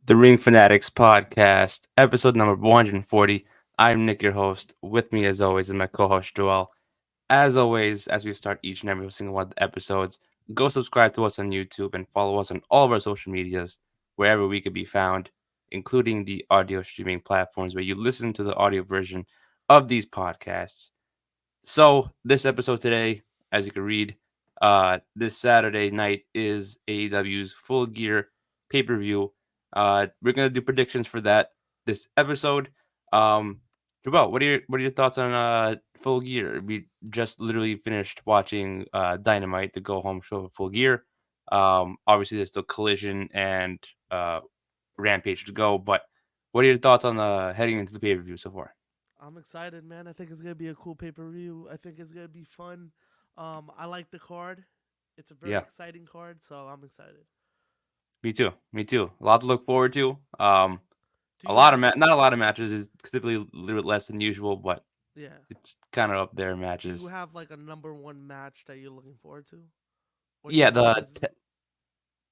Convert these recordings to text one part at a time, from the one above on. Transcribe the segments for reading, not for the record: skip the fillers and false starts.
the Ring Fanatics podcast, episode number 140. I'm Nick, your host. With me, as always, is my co host, Joel. As always, as we start each and every single one of the episodes, go subscribe to us on YouTube and follow us on all of our social medias, wherever we could be found, including the audio streaming platforms where you listen to the audio version of these podcasts. So this episode today, as you can read, this Saturday night is AEW's Full Gear pay-per-view. We're gonna do predictions for that this episode. Um, Jabal, what are your thoughts on Full Gear? We just literally finished watching Dynamite, the go home show of Full Gear. Obviously there's still Collision and Rampage to go, but what are your thoughts on heading into the pay-per-view so far? I'm excited, man. I think it's gonna be a cool pay per view. I think it's gonna be fun. I like the card. It's a very Yeah. exciting card, so I'm excited. Me too. Me too. A lot to look forward to. Do A you lot of have? not a lot of matches is typically a little bit less than usual, but Yeah. it's kind of up there Do you matches. have like a number one match that you're looking forward to, or do Yeah, you think this?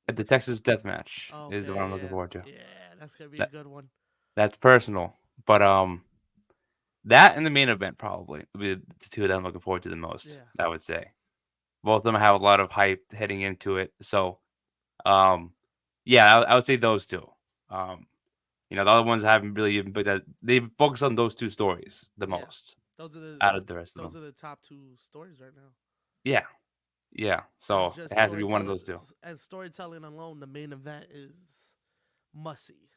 the Texas Death Match is the one I'm Okay, looking yeah, forward to. yeah. That's gonna be a That good one. that's personal, but that and the main event probably will be the two that I'm looking forward to the most. Yeah, I would say both of them have a lot of hype heading into it. So um, yeah, I would say those two. Um, the other ones haven't really even, but that they've focused on those two stories the yeah. most Those are the out of the rest of those them. are the top two stories right now. Yeah, yeah. As So it just has to be one of storytelling, those two. as storytelling alone, the main event is must see.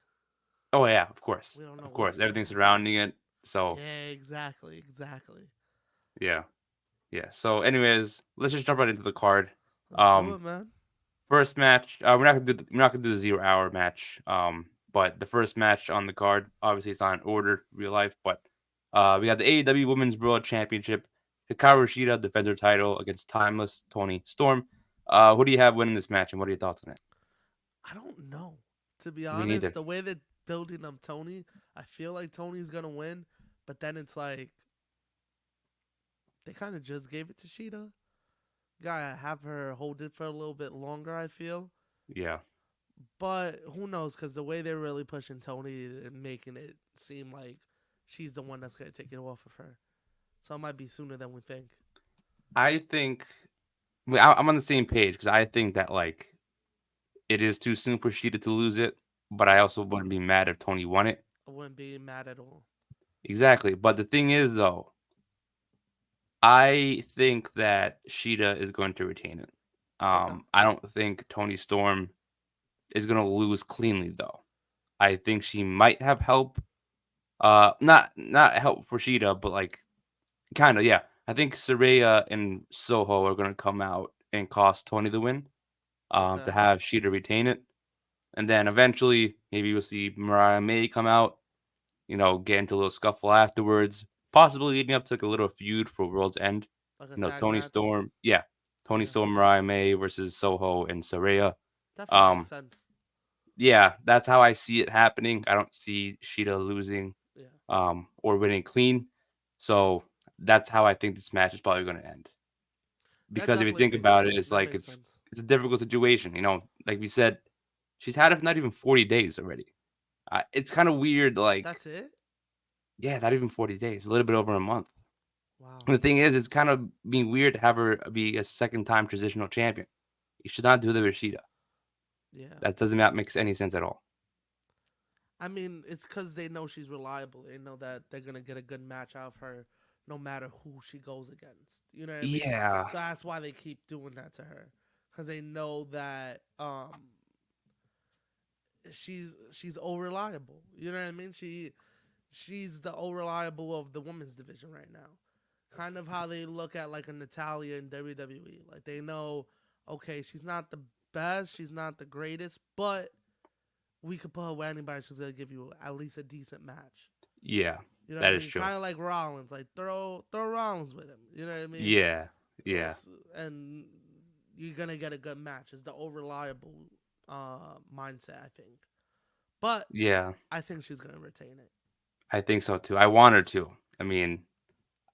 Oh yeah, of course, We don't know of what's course. gonna Everything happen. surrounding it. So Yeah, exactly. yeah, yeah. So anyways, let's just jump right into the card. Let's do Um, it, man. First match. We're not gonna do the 0 hour match. But the first match on the card, obviously it's not in order, real life. But we got the AEW Women's World Championship. Hikaru Shida defends her title against Timeless Tony Storm. Who do you have winning this match, and what are your thoughts on it? I don't know. To be Me honest, neither. the way they're building up Tony, I feel like Tony's gonna win, but then it's like they kind of just gave it to Sheeta. Gotta have her hold it for a little bit longer. I feel, Yeah. but who knows? Because the way they're really pushing Tony and making it seem like she's the one that's gonna take it off of her, so it might be sooner than we think. I think I'm on the same page because I think that like it is too soon for Sheeta to lose it, but I Yeah, also wouldn't be mad if Tony won it. I wouldn't be mad at all. Exactly. But the thing is, though, I think that Sheeta is going to retain it. Okay, I don't think Tony Storm is going to lose cleanly, though. I think she might have help. Not help for Sheeta, but like kind of, yeah. I think Saraya and Soho are going to come out and cost Tony the win. To okay, have Sheeta retain it, and then eventually maybe we'll see Mariah May come out, get into a little scuffle afterwards, possibly leading up to like a little feud for World's End. like a tag Tony match. Storm, yeah, Tony Yeah, Storm, Mariah May versus Soho and Saraya. definitely makes Um, sense. yeah, that's how I see it happening. I don't see Sheeta losing, Yeah, or winning clean. So that's how I think this match is probably going to end. I Because if you definitely think think about it, it's that like makes sense. it's a difficult situation. Like we said, she's had it for not even 40 days already. It's kind of weird. Like, That's it. yeah, not even 40 days, a little bit over a month. Wow. And the thing is, it's kind of being weird to have her be a second time transitional champion. You should not do the Rashida. Yeah. That doesn't not make any sense at all. I mean, it's because they know she's reliable. They know that they're gonna get a good match out of her, no matter who she goes against. You know what I mean? Yeah, So that's why they keep doing that to her, because they know that she's unreliable. You know what I mean? She's the unreliable of the women's division right now. Kind of how they look at like a Natalia in WWE. Like they know, okay, she's not the best, she's not the greatest, but we could put her with anybody. She's gonna give you at least a decent match. yeah, You know what I that is mean? true. Kind of like Rollins. Like throw Rollins with him. You know what I mean? Yeah, yeah, And you're gonna get a good match. It's the over reliable mindset, I think. But yeah. I think she's gonna retain it. I think so too. I want her to. I mean,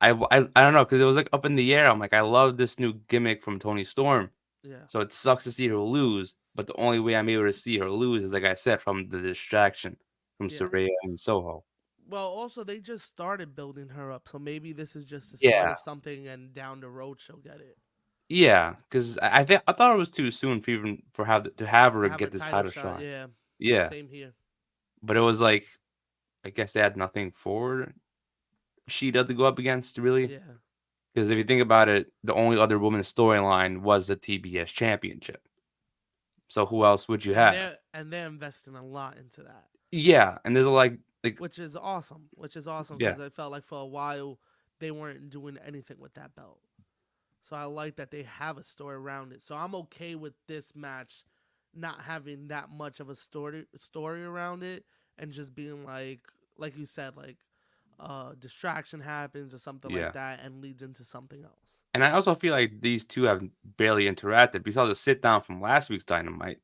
I don't know because it was like up in the air. I'm like, I love this new gimmick from Tony Storm, Yeah. So it sucks to see her lose, but the only way I'm able to see her lose is, like I said, from the distraction from Yeah. Saraya and Soho. Well, also they just started building her up, so maybe this is just the start Yeah, of something, and down the road she'll get it yeah, because I thought it was too soon for even for to have to her have a get this title title shot. shot. Yeah. Yeah, Same here. but it was like I guess they had nothing for Sheeta to go up against really. Yeah. Because if you think about it, the only other women's storyline was the TBS Championship. So who else would you And have? they're investing a lot into that, Yeah, and there's like which is awesome. Which is awesome yeah, because I felt like for a while they weren't doing anything with that belt. So I like that they have a story around it. So I'm okay with this match not having that much of a story around it, and just being like you said, like distraction happens or something like yeah. that and leads into something else. And I also feel like these two have barely interacted. We saw the sit down from last week's Dynamite,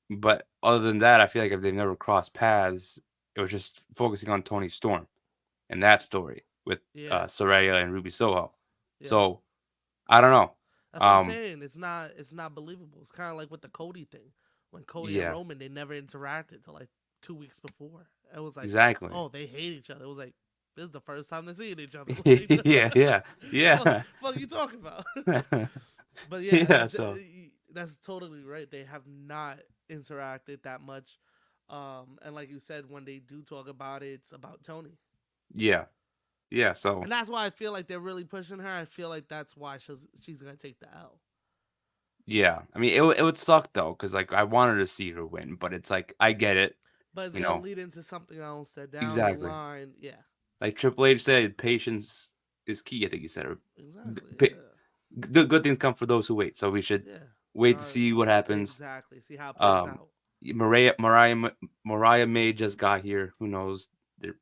but other than that, I feel like if they've never crossed paths, it was just focusing on Tony Storm and that story with Yeah. Soraya and Ruby Soho. Yeah. So I don't know. That's what I'm saying. It's not believable. It's kind of like with the Cody thing. When Cody and Yeah, Roman, they never interacted till like 2 weeks before. It was like, exactly. oh, they hate each other. It was like, this is the first time they're seeing each other. Like, Yeah, yeah, fuck, yeah. fuck you talking about? But yeah, Yeah, so that's totally right. They have not interacted that much. And like you said, when they do talk about it, it's about Tony. yeah, yeah, so And that's why I feel like they're really pushing her. I feel like that's why she's gonna take the L. yeah. I mean, it would suck though, because like I wanted to see her win, but it's like I get it, But it's you gonna know. lead into something else that down the Exactly. line, yeah, Like Triple H said, patience is key. I think he said, or exactly, p- good things come for those who wait. So we should yeah, wait to see what happens. exactly. See how it plays Um, out. Mariah May just got here. Who knows? They're,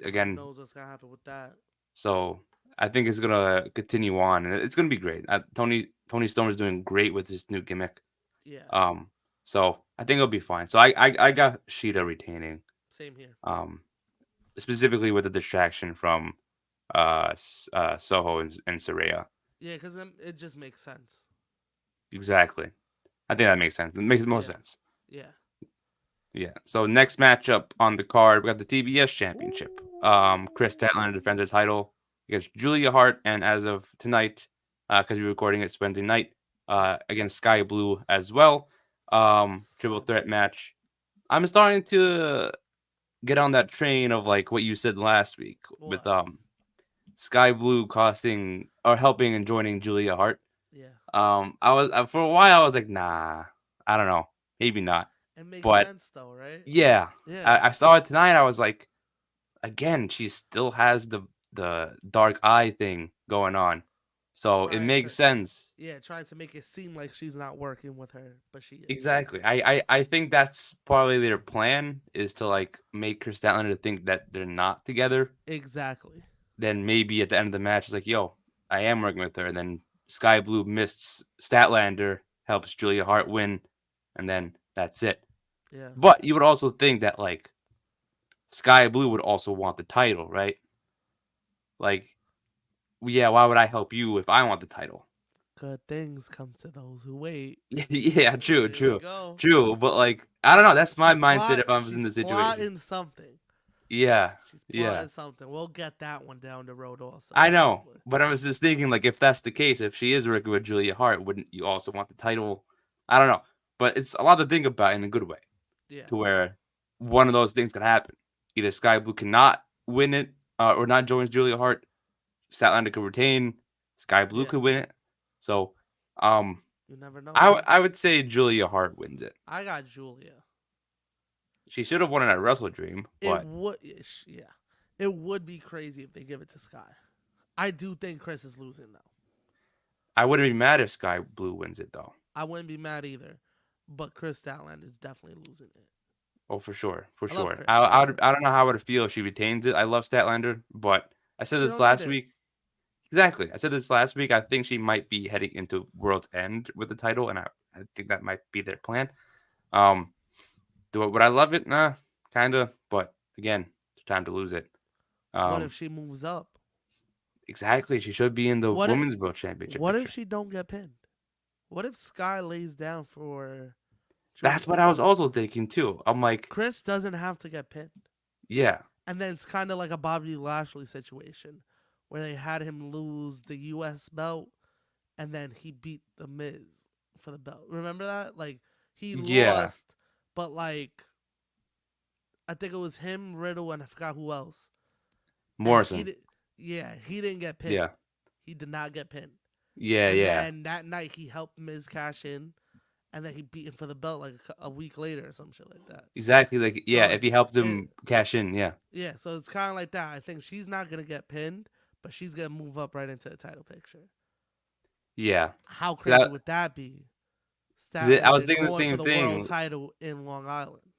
Who again, knows what's gonna happen with that? so I think it's gonna continue on, and it's gonna be great. Tony Storm is doing great with his new gimmick. Yeah, Um, so I think it'll be fine. So I got Sheeta retaining. same here. Um, specifically with the distraction from Soho and Saraya. Yeah, because it just makes sense. Exactly. I think that makes sense. It makes the most Yeah, sense. yeah. Yeah. So next matchup on the card, we got the TBS Championship. Chris Statlander defends her title against Julia Hart, and as of tonight, because we're recording it, it's Wednesday night, against Sky Blue as well. Triple So threat match. I'm starting to get on that train of like what you said last week with what? Sky Blue costing or helping and joining Julia Hart. Yeah, I was for a while I was like, nah, I don't know, maybe not. it makes But sense though, right? yeah, Yeah, I saw it tonight. I was like, again, she still has the dark eye thing going on, so it trying makes to sense. trying to make it seem like she's not working with her, but she is. Exactly. I think that's probably their plan is to like make Chris Statlander think that they're not together. Exactly. Then maybe at the end of the match, it's like, yo, I am working with her. And then Sky Blue missed Statlander, helps Julia Hart win, and then that's it. Yeah. But you would also think that like Sky Blue would also want the title, right? Like, yeah, why would I help you if I want the title? Good things come to those who wait. Yeah, true, There we true, go. true. But like, I don't know. That's my She's mindset if I was in she's the situation. plotting something. Yeah, She's yeah. plotting something. We'll get that one down the road also I know, probably. but I was just thinking, like, if that's the case, if she is working with Julia Hart, wouldn't you also want the title? I don't know, but it's a lot to think about in a good way, Yeah. to where one of those things could happen. Either Sky Blue cannot win it, or not joins Julia Hart. Statlander could retain. Sky Blue Yeah. could win it. So, um, You never know. I would say Julia Hart wins it. I got Julia. She should have won it at Wrestle Dream, It but would yeah. It would be crazy if they give it to Sky. I do think Chris is losing though. I wouldn't be mad if Sky Blue wins it though. I wouldn't be mad either. But Chris Statlander is definitely losing it. Oh, for sure, for I love sure. Chris. I don't know how I would feel if she retains it. I love Statlander, but I said She this don't need last it. week. Exactly, I said this last week. I think she might be heading into World's End with the title, and I think that might be their plan. Um, would I love it? Nah, kinda. But again, it's time to lose it. What if Um, she moves up? exactly. She should be in the What if Women's World Championship what if picture. she don't get pinned? What if Sky lays down for That's Julia? what I was also thinking too. I'm like, Chris doesn't have to get pinned. yeah, And then it's kind of like a Bobby Lashley situation where they had him lose the U.S. belt and then he beat the Miz for the belt. Remember that? Like he yeah, lost, but like I think it was him, Riddle, and I forgot who else. And he Morrison. did, yeah, he didn't get pinned. Yeah, He did not get pinned. yeah, And yeah. then that night he helped Miz cash in, and then he beat him for the belt like a week later or some shit like that. Exactly. Like, yeah, So if he helped it, them cash in, yeah, yeah, so it's kind of like that. I think she's not gonna get pinned, but she's gonna move up right into the title picture. yeah. How crazy Because would that be? I was Statlander thinking the going for same the world thing. title in Long Island.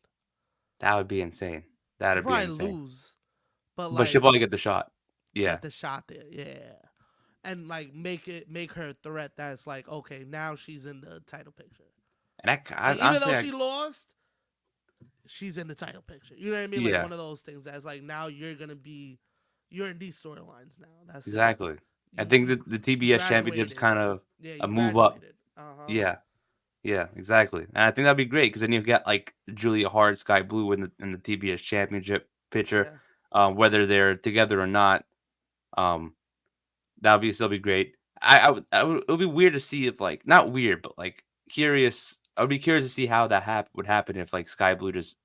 That would be insane. She'll That'd be probably insane. lose, but But she'll like probably get the shot. Yeah. get the shot there, yeah, and like make her a threat that's like okay, now she's in the title picture. And Like even honestly, though she lost, she's in the title picture. You know what I mean? Like yeah, one of those things that's like now you're in these storylines now. That's it. exactly. I You think you that the you TBS championship's graduated. kind of Yeah, a you move up. graduated. Uh huh. Yeah, yeah, exactly. And I think that'd be great because then you get like Julia Hart, Sky Blue in the TBS championship picture, Yeah. whether they're together or not. Um, that would be still be great. It would be weird to see if like not weird, but like curious. I would be curious to see how that would happen if like Sky Blue just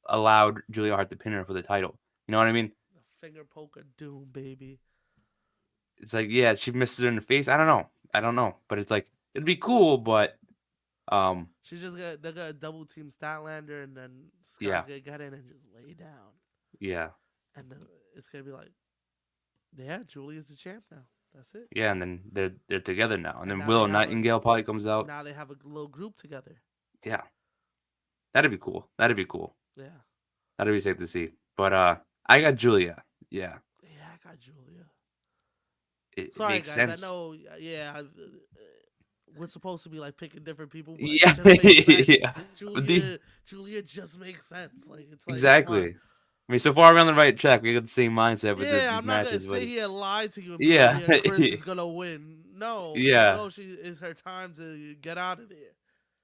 allowed Julia Hart to pin her for the title. You know what I mean? The finger poker doom, baby. It's like, yeah, she misses it in the face. I don't know. I don't know. But it's like it'd be cool, but um She's just gonna they're gonna double team Statlander and then yeah. Sky's gonna get in and just lay down. Yeah. And it's gonna be like, yeah, Julia's the champ now. That's it. Yeah, and then they're together now. And And then now they Willow have a Nightingale probably comes out. now they have a little group together. Yeah. That'd be cool. That'd be cool. Yeah. That'd be safe to see. But I got Julia. Yeah. Yeah, I got Julia. It Sorry, makes guys. I sense. know. Yeah, we're supposed to be like picking different people, but it Yeah. just makes sense. Yeah. The, Julia just makes sense. Like it's like come on. exactly. I mean, so far we're on the right track. We got the same mindset with Yeah, these I'm not gonna matches, sit but here and lie to you and be like, yeah. yeah, Chris is gonna win. No, we Yeah. know she is her time to get out of there.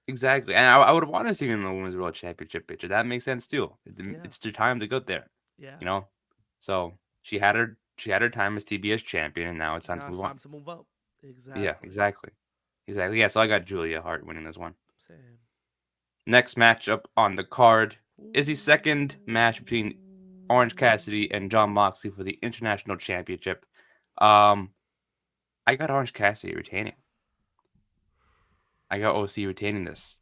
Exactly, and I would want to see him in the Women's World Championship picture. That makes sense too. Yeah, It's their time to go there, yeah. you know. So she had her time as TBS champion, and now it's time Now to it's move on. time to move up. Yeah, Exactly. exactly, exactly. Yeah, so I got Julia Hart winning this one. Same. Next matchup on the card is the Ooh. second match between Orange Cassidy and John Moxley for the International Championship. Um, I got Orange Cassidy retaining. I got OC retaining this.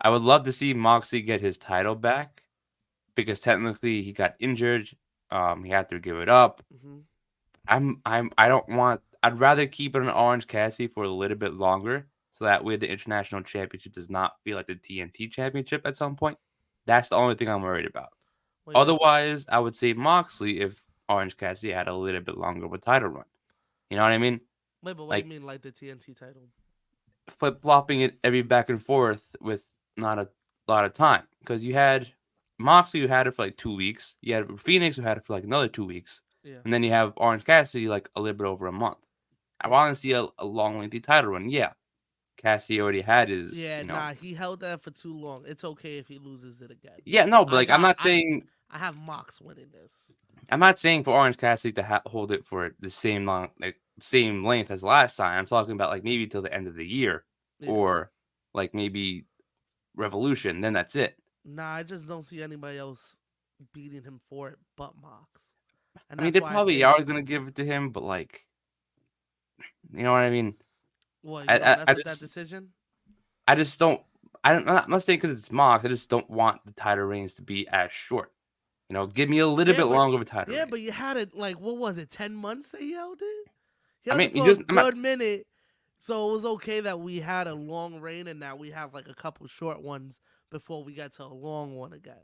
I would love to see Moxley get his title back because technically he got injured. He had to give it up. Mm-hmm. I don't want. I'd rather keep it on Orange Cassidy for a little bit longer, so that way the international championship does not feel like the TNT championship at some point. That's the only thing I'm worried about. Wait, but Otherwise, I would say Moxley if Orange Cassidy had a little bit longer of a title run. You know what I mean? what do you Like mean, like the TNT title? flip flopping it every back and forth with not a lot of time because you had Moxley who had it for like 2 weeks, you had Phoenix who had it for like another 2 weeks, Yeah, and then you have Orange Cassidy like a little bit over a month. I yeah, want to see a long lengthy title run. Yeah, Cassidy already had his, yeah. Nah, he held that for too long. It's okay if he loses it again. yeah, no, but I like got I have Mox winning this. I'm not saying for Orange Cassidy to hold it for the same long like same length as last time. I'm talking about like maybe till the end of the year Yeah. or like maybe Revolution. Then that's it. Nah, I just don't see anybody else beating him for it but Mox. And I mean, that's they why I probably think are gonna give it to him, but like, you know what I mean? what you I don't I, mess I with that just decision. I just don't. I'm not saying because it's Mox. I just don't want the title reigns to be as short. You know, give me a little Yeah, bit but longer of a title yeah, reign. but you had it like what was it, 10 months that he held it? He I held mean, it he for a just I'm not. good minute. So it was okay that we had a long reign and now we have like a couple short ones before we get to a long one again.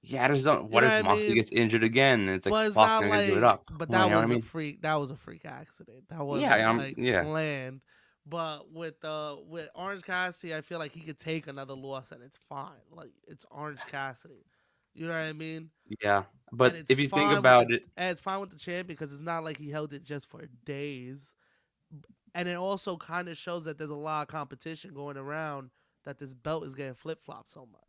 Yeah, I just don't. You What know if what I Moxley mean? gets injured again? And it's like, But it's fuck, not I'm gonna give it like up. but You know what I mean? that was a freak accident. That Yeah, wasn't like yeah, planned. But with Orange Cassidy, I feel like he could take another loss and it's fine. Like it's Orange Cassidy. You know what I mean? yeah. And But if you think about it, it's fine with the champ because it's not like he held it just for days. And it also kind of shows that there's a lot of competition going around, that this belt is getting flip flopped so much.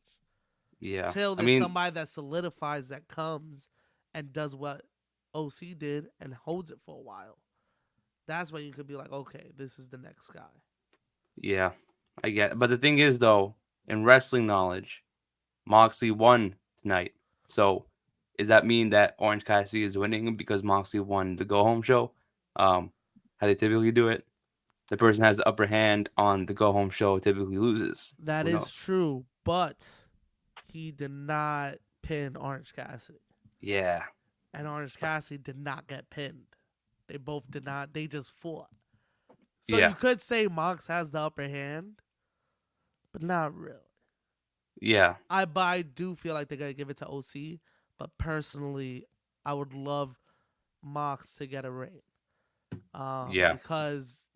Yeah. Till I there's mean, somebody that solidifies, that comes and does what OC did and holds it for a while. That's when you could be like, okay, this is the next guy. yeah, I get it. But the thing is, though, in wrestling knowledge, Moxley won tonight. So, does that mean that Orange Cassidy is winning because Moxley won the go home show? How they typically do it? The person has the upper hand on the go home show typically loses. That Who is knows? true, but he did not pin Orange Cassidy. Yeah, And Orange Cassidy did not get pinned. They both did not. They just fought. So yeah, you could say Mox has the upper hand, but not really. yeah, But I do feel like they're gonna give it to OC. But personally, I would love Mox to get a reign, yeah. because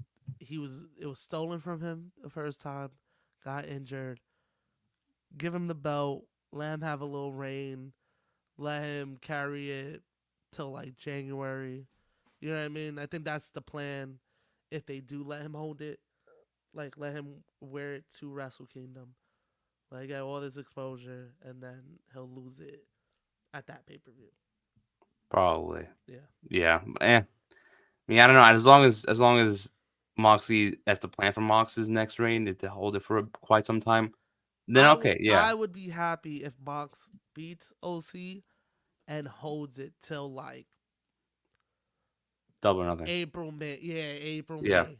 it was stolen from him the first time, got injured. Give him the belt, let him have a little reign, let him carry it till like January. You know what I mean? I think that's the plan. If they do let him hold it, like let him wear it to Wrestle Kingdom, like get all this exposure, and then he'll lose it at that pay per view. Probably. Yeah, Yeah. I mean, I don't know. As long as Moxley, that's the plan for Mox's next reign, is to hold it for quite some time. Then okay, yeah, I would be happy if Mox beats OC and holds it till like double or nothing. April May. Yeah, April Yeah, May.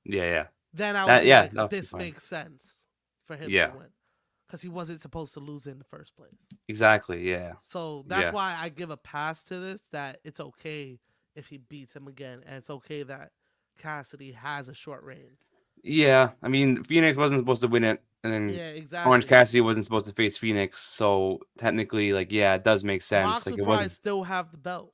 yeah, yeah. Then I would That be yeah, like, that would be this fine. makes sense for him to Yeah, win, because he wasn't supposed to lose in the first place. exactly. Yeah, So that's yeah, why I give a pass to this. That it's okay if he beats him again, and it's okay that Cassidy has a short reign. yeah. I mean, Phoenix wasn't supposed to win it, and then Yeah, Orange exactly. Cassidy wasn't supposed to face Phoenix. So technically, like, yeah, it does make sense. Mox Like, would it probably wasn't. still have the belt.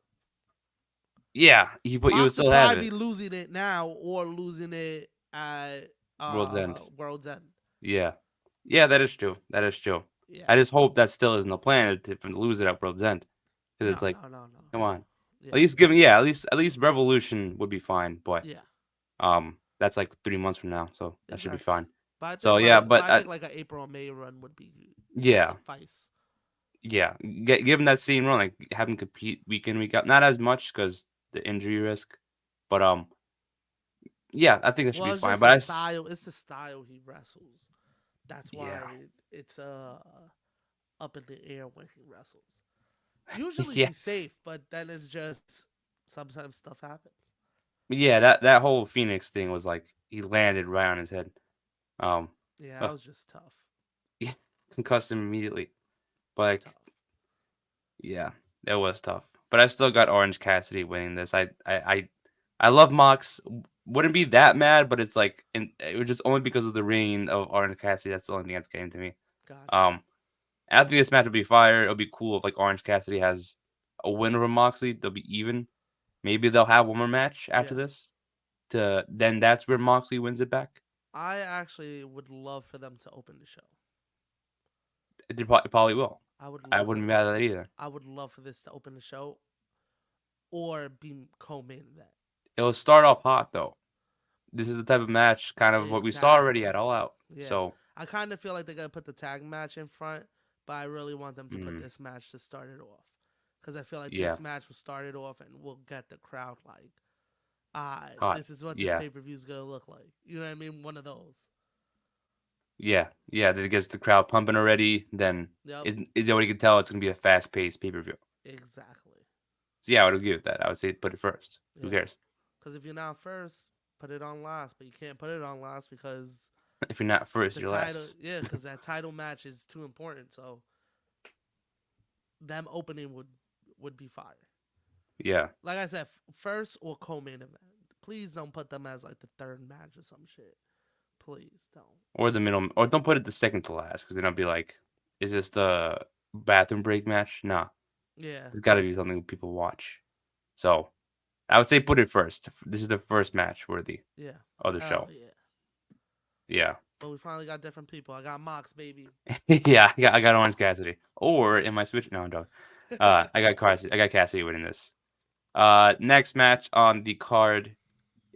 Yeah, he would Mox would still have probably be it. losing it now or losing it at World's End. World's End. Yeah, yeah, that is true. That is true. Yeah. I just hope that still isn't the plan to, for him to lose it at World's End, because it's No, like, no, no, no. come on. At Yeah. least give me, yeah, at least Revolution would be fine, but Yeah. that's like 3 months from now, so that should be Exactly. fine. But I So think yeah, but but I think like an April or May run would be yeah, suffice. yeah, give him that same run, like have him compete week in week out, not as much because the injury risk, but yeah, I think that should Well, be it's fine. just But the I, style. It's the style he wrestles. That's yeah, why it's up in the air when he wrestles. Usually yeah, he's safe, but then it's just sometimes stuff happens. yeah, that whole Phoenix thing was like he landed right on his head, um, Yeah, uh, that was just tough. yeah, concussed him immediately. But like, Tough. yeah, it was tough. But I still got Orange Cassidy winning this. I love Mox. Wouldn't be that mad, but it's like, it was just only because of the reign of Orange Cassidy. That's the only thing that's getting to me. Gotcha. Um, After this match will be fire. It'll be cool if like Orange Cassidy has a win over Moxley. They'll be even. Maybe they'll have one more match after Yeah. this. To then that's where Moxley wins it back. I actually would love for them to open the show. It probably will. I would I love for wouldn't be mad at that either. I would love for this to open the show or be co-main event. It'll start off hot though. This is the type of match, kind of what we saw already Exactly. at All Out. Yeah. So, I kind of feel like they're going to put the tag match in front, but I really want them to put mm, this match to start it off. Because I feel like yeah, this match will start it off and we'll get the crowd like, hot. this is what this Yeah, pay per view is going to look like. You know what I mean? One of those. yeah, yeah. That gets the crowd pumping already. Then Yep. it already can tell it's gonna be a fast paced pay per view. Exactly. So yeah, I would agree with that. I would say put it first. Who Yeah. cares Because if you're not first, put it on last. But you can't put it on last because if you're not first, the you're title, last. yeah, because that title match is too important. So them opening would be fire. Yeah, Like I said, first or co-main event. Please don't put them as like the third match or some shit. Please don't. or the middle, or don't put it the second to last because then I'll be like, is this the bathroom break match? Nah, Yeah, there's got to be something people watch. So I would say put it first. This is the first match worthy yeah, of the hell show. yeah. Yeah. But we finally got different people. I got Mox, baby. Yeah, I got Orange Cassidy. Or am I switching? No, I'm joking. I got Cassidy. I got Cassidy winning this. Next match on the card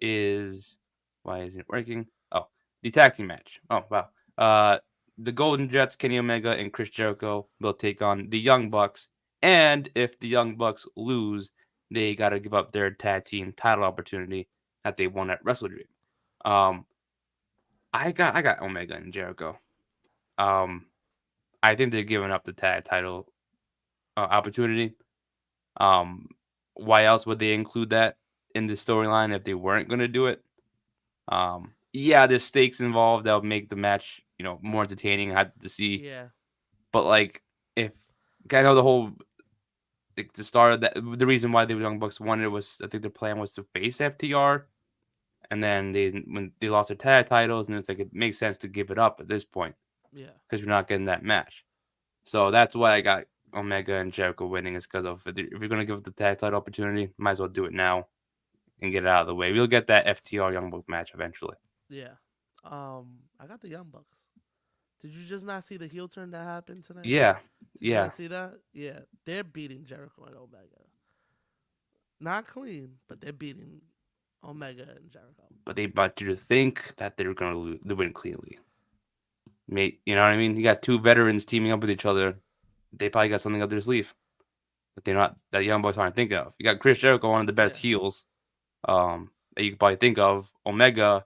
is why isn't it working? Oh, the tag team match. Oh wow. Uh, the Golden Jets, Kenny Omega and Chris Jericho will take on the Young Bucks, and if the Young Bucks lose, they got to give up their tag team title opportunity that they won at Wrestle Dream. Um, I got Omega and Jericho. Um, I think they're giving up the tag title opportunity. Um, why else would they include that in the storyline if they weren't going to do it? Yeah, there's stakes involved that'll make the match, more entertaining. I have to see, Yeah, but like, if I know the whole like the start of that, the reason why the Young Bucks wanted it was I think their plan was to face FTR, and then when they lost their tag titles, and it's like it makes sense to give it up at this point yeah, because you're not getting that match. So that's why I got Omega and Jericho winning is because of if you're gonna give it the tag title opportunity, might as well do it now and get it out of the way. We'll get that FTR Young Buck match eventually. yeah. I got the Young Bucks. Did you just not see the heel turn that happened tonight? Yeah, Did you yeah, not see that? Yeah, they're beating Jericho and Omega. Not clean, but they're beating Omega and Jericho. but they want you to think that they're gonna lose, they win cleanly. Mate, you know what I mean? You got two veterans teaming up with each other. They probably got something up their sleeve that they're not that young boys aren't thinking of. You got Chris Jericho, one of the best Yeah, heels, that you could probably think of. Omega,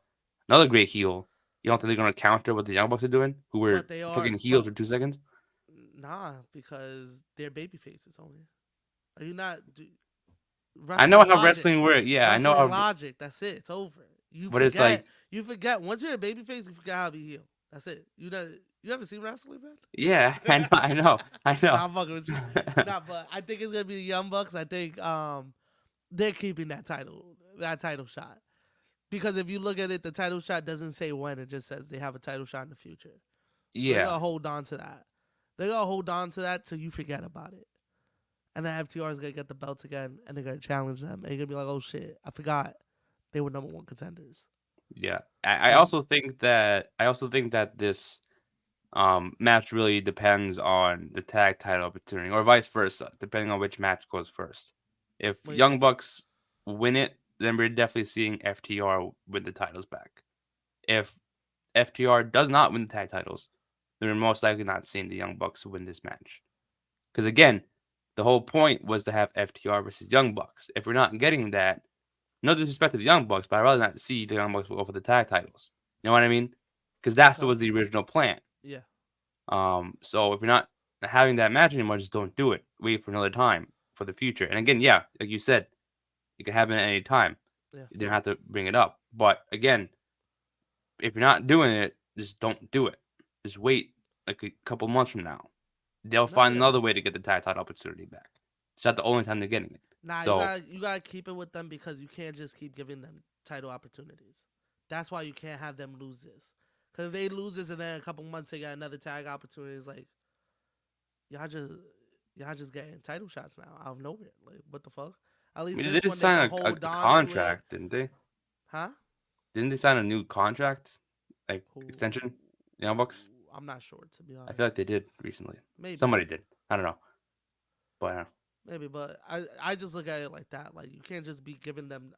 another great heel. You don't think they're gonna counter what the Young Bucks are doing, who were but they are, fucking heels but for 2 seconds? nah, because they're baby faces only. Are you not I know wrestling how logic? wrestling works. Yeah, I know Wrestling how, logic. That's it. It's over. You but it's like, forget. You forget. Once you're a baby face, you forget how to be heel. That's it. You know. You ever seen wrestling, yeah, I know, man? I know, I know. Nah, I'm fucking with you. Nah, but I think it's gonna be the Young Bucks. I think they're keeping that title shot. Because if you look at it, the title shot doesn't say when; it just says they have a title shot in the future. So they're Yeah, gonna hold on to that. They're gonna hold on to that till you forget about it. And then FTR is gonna get the belts again, and they're gonna challenge them. And you're gonna be like, "Oh shit, I forgot they were number one contenders." yeah. I Boom. also think that this match really depends on the tag title opportunity, or vice versa, depending on which match goes first. If What do you Young mean? Bucks win it, then we're definitely seeing FTR win the titles back. If FTR does not win the tag titles, then we're most likely not seeing the Young Bucks win this match. Because again, the whole point was to have FTR versus Young Bucks. If we're not getting that, no disrespect to the Young Bucks, but I'd rather not see the Young Bucks go for the tag titles. You know what I mean? Because that's Okay. was the original plan. Yeah. So if you're not having that match anymore, just don't do it. Wait for another time for the future. And again, yeah, like you said, it can happen at any time. Yeah. You don't have to bring it up. But again, if you're not doing it, just don't do it. Just wait like a couple months from now. They'll No. find Yeah. another way to get the tag title opportunity back. It's not the only time they're getting it. Nah. You So got to you gotta keep it with them because you can't just keep giving them title opportunities. That's why you can't have them lose this. Because if they lose this and then a couple months they got another tag opportunity, it's like y'all just y'all just getting title shots now out of nowhere. Like what the fuck? At I least mean, they this did one they can sign a hold on to it. contract, didn't they? Huh? Didn't they sign a new contract, like Who? extension? Young Bucks. I'm not sure to be I feel like honest. they did recently. Maybe, Somebody did. I don't know, but maybe, but I just look at it like that. Like you can't just be giving them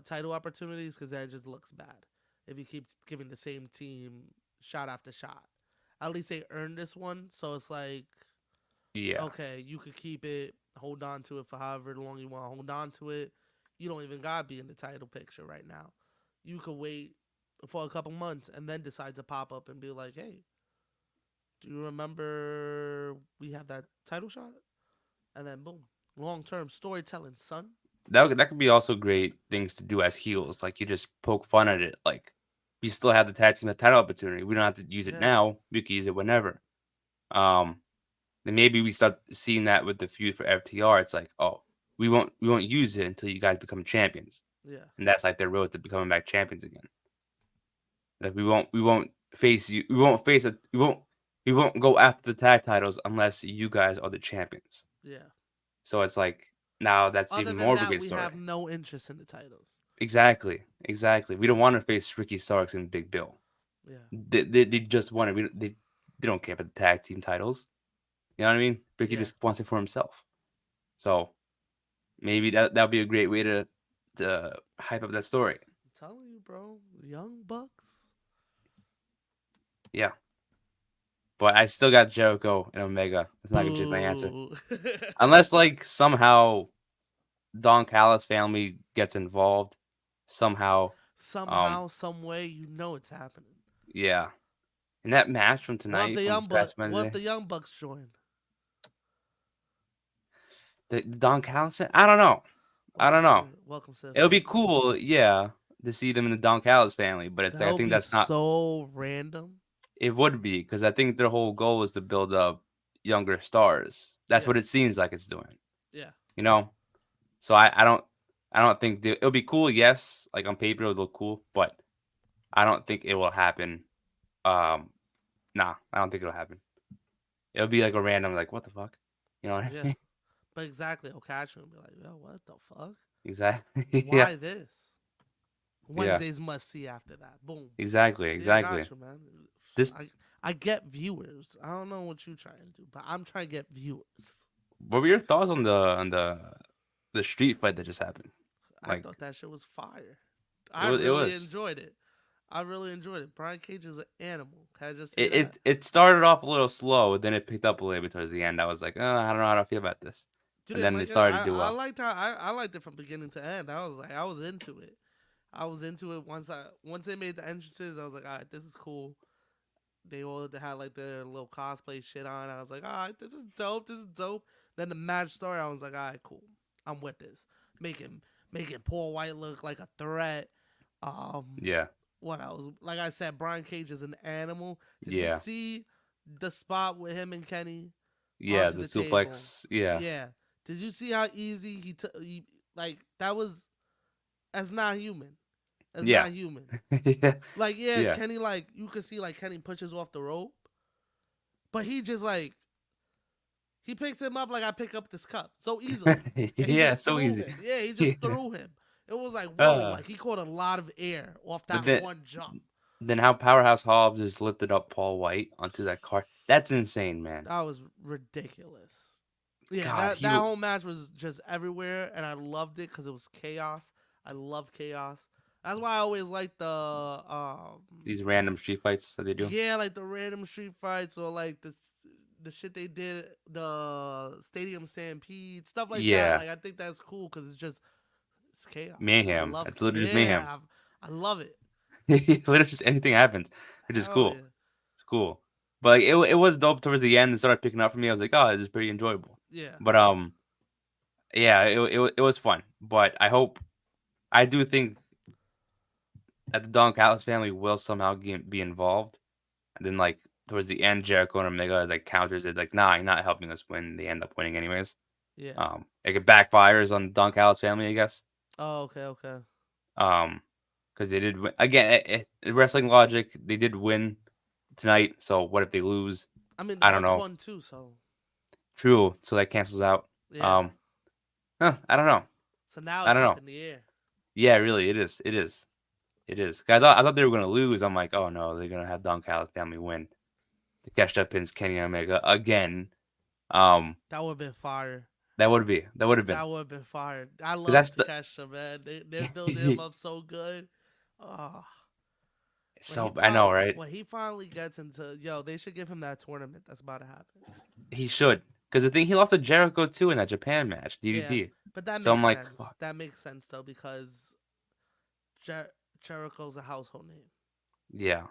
title opportunities because that just looks bad. If you keep giving the same team shot after shot, at least they earned this one. So it's like yeah, okay, you could keep it, hold on to it for however long you want to hold on to it. You don't even gotta be in the title picture right now. You could wait for a couple months and then decide to pop up and be like, "Hey, do you remember we have that title shot?" And then boom, long term storytelling, son. that could be also great things to do as heels. Like you just poke fun at it. Like we still have the tag team title opportunity. We don't have to use it Yeah, now. We can use it whenever. Um, then maybe we start seeing that with the feud for FTR. It's like, oh, we won't use it until you guys become champions, yeah, and that's like their road to becoming back champions again. Like we won't face you. We won't go after the tag titles unless you guys are the champions. yeah. So it's like now that's Other even than more of a that, great we story. have no interest in the titles. Exactly, exactly. We don't want to face Ricky Starks and Big Bill. Yeah, They just want to. They don't care about the tag team titles. You know what I mean? Ricky yeah, just wants it for himself. So maybe that'll be a great way to hype up that story. I'm telling you, bro. Young Bucks. Yeah, but I still got Jericho and Omega. That's not gonna change my answer Boo. unless like somehow Don Callis family gets involved somehow. Um, Somehow, some way, you know it's happening. yeah, and that match from What if tonight the from young this buck? past What if Wednesday, the Young Bucks join? the Don Callis. I don't know. I don't know. Welcome to the It'll be family. cool, yeah, to see them in the Don Callis family, but it's That like I would think be that's not. so random. It would be because I think their whole goal is to build up younger stars. That's Yeah, what it seems like it's doing. yeah, You know, so I don't think it'll be cool. Yes, like on paper it'll look cool, but I don't think it will happen. Um, nah, I don't think it'll happen. It'll be like a random, like what the fuck, you know what I yeah. mean? But exactly, I'll catch him and be like, "Yo, what the fuck? Exactly. Yeah. Why this?" Yeah. Wednesdays must see after that. Boom. Exactly. See, I Exactly. got you, man. This. I get viewers. I don't know what you trying to do, but I'm trying to get viewers. What were your thoughts on the street fight that just happened? I Like thought that shit was fire. it I was. It really was. enjoyed it. I really enjoyed it. Brian Cage is an animal. Can I just say It, that? it it started off a little slow, then it picked up a little bit towards the end. I was like, I don't know how to feel about this, You and didn't then like it it? started to do I well. liked how I liked it from beginning to end. I was like I was into it. I was into it once they made the entrances. I was like, all right, this is cool. They all had like their little cosplay shit on. I was like, all right, this is dope. This is dope. Then the match started. I was like, all right, cool. I'm with this. Making making Paul White look like a threat. Um, Yeah. what else? Like I said, Brian Cage is an animal. Did you Yeah. see the spot with him and Kenny Yeah. onto The the table? suplex. Yeah. Yeah. Did you see how easy he like that was? That's not human. That's Yeah. not human. Yeah. Like yeah, Yeah. Kenny like you could see like Kenny pushes off the rope, but he just like he picks him up like I pick up this cup so easily, and he Yeah. just So threw easy. him. Yeah, he just Yeah. threw him. It was like whoa, Uh, like he caught a lot of air off but that then one jump. then how Powerhouse Hobbs just lifted up Paul White onto that car. That's insane, man. That was ridiculous. Yeah, God, that whole match was just everywhere, and I loved it because it was chaos. I love chaos. That's why I always like these random street fights that they do. yeah, like the random street fights or like the shit they did, the stadium stampede, stuff like that. Yeah. Like I think that's cool because it's chaos. I Mayhem. love It's literally just mayhem. yeah, I love it. Literally just anything happens, which is Hell cool. yeah, It's cool. But like it was dope towards the end and started picking up for me. I was like, oh, this is pretty enjoyable. yeah, But yeah, it was fun. But I do think that the Don Callis family will somehow be involved. And then like towards the end, Jericho and Omega like counters it like, nah, you're not helping us win. They end up winning anyways. yeah. It backfires on the Don Callis family, I guess. Oh, okay, okay. Um, because they did win. Again. Wrestling logic, they did win tonight. So what if they lose? I mean the I don't Bucks know. won too, so True. So that cancels out. yeah. Um, I don't know. So now I it's don't up know. in the air. Yeah, really, it is. It is. It is. 'Cause I thought they were gonna lose. I'm like, oh no, they're gonna have Don Callis family win. The cashed up pins Kenny Omega again. Um, That would have been fire. that would have been That would have been fire. I because love that's the. Takesha, man. They're building him up so good. Oh, So I know, right? when he finally gets into yo, they should give him that tournament that's about to happen. He should because the thing he lost to Jericho too in that Japan match, Yeah, DDT. but that So I'm makes like, sense. fuck. That makes sense though because Jericho's a household name. Yeah,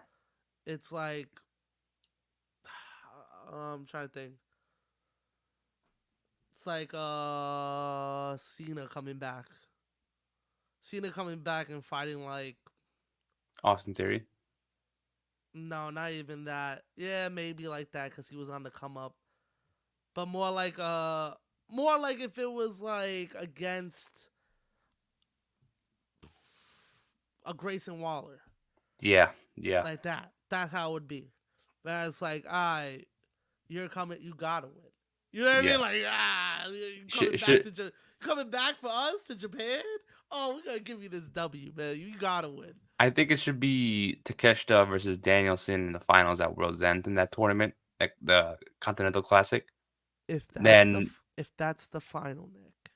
It's like I'm trying to think. It's like Cena coming back. Cena coming back and fighting like Austin Theory. no, not even that. Yeah, maybe like that because he was on the come up. But more like if it was like against a Grayson Waller. Yeah, yeah, Like that. That's how it would be. But it's like, I you're coming you gotta win. You know what I yeah. mean? Like, you coming Should back should to coming back for us to Japan? Oh, we're gonna give you this W, man. You gotta win. I think it should be Takeshita versus Danielson in the finals at World's End in that tournament, like the Continental Classic. Then If that's the final, Nick,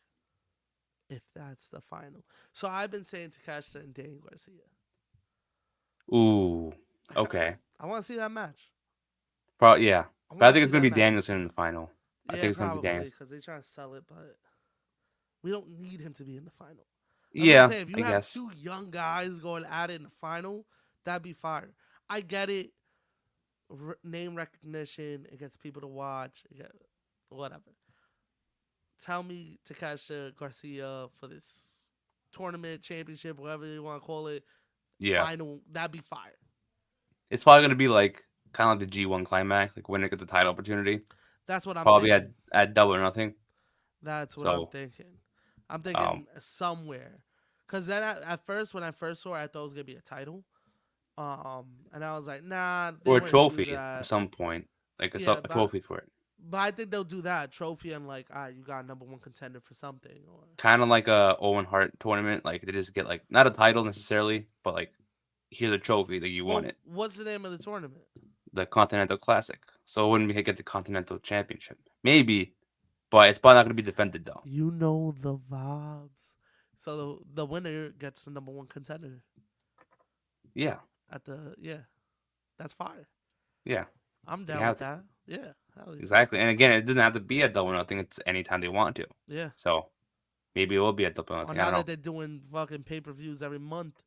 if that's the final. So I've been saying Takeshita and Danny Garcia. Ooh. Okay. I want to see that match. Probably yeah. I But I want to think see it's gonna that be match. Danielson in the final. I Yeah, think it's gonna be probably Danielson. because they try to sell it, but we don't need him to be in the final. That's what I'm Yeah, saying. If you I have guess. two young guys going at it in the final, that'd be fire. I get it. Name recognition. It gets people to watch. Whatever. Tell me Takesha Garcia for this tournament, championship, whatever you want to call it, Yeah. final. That'd be fire. It's probably gonna be like kind of like the G1 climax, like winner gets the title opportunity. That's what I'm Probably at thinking. Double or Nothing. That's what I'm So thinking. I'm um thinking somewhere. Cause then at first, when I first saw it, I thought it was gonna be a title. And I was like, nah, they or a wouldn't do trophy at that. some point, like Yeah, a but trophy for it. but I think they'll do that trophy and like, you got number one contender for something, or Kind of like a Owen Hart tournament. Like they just get like not a title necessarily, but like here's a trophy that you won well, it, what's the name of the tournament? the Continental Classic. So it wouldn't be get the Continental Championship, maybe, but it's probably not gonna be defended though. You know the vibes. So the winner gets the number one contender Yeah, at the yeah. That's fire. yeah, I'm you down have with to that. Yeah, hell yeah, exactly. And again, it doesn't have to be at Double or Nothing. It's anytime they want to. yeah. So maybe it will be at Double or Or Nothing. I now don't that know. they're doing fucking pay per views every month,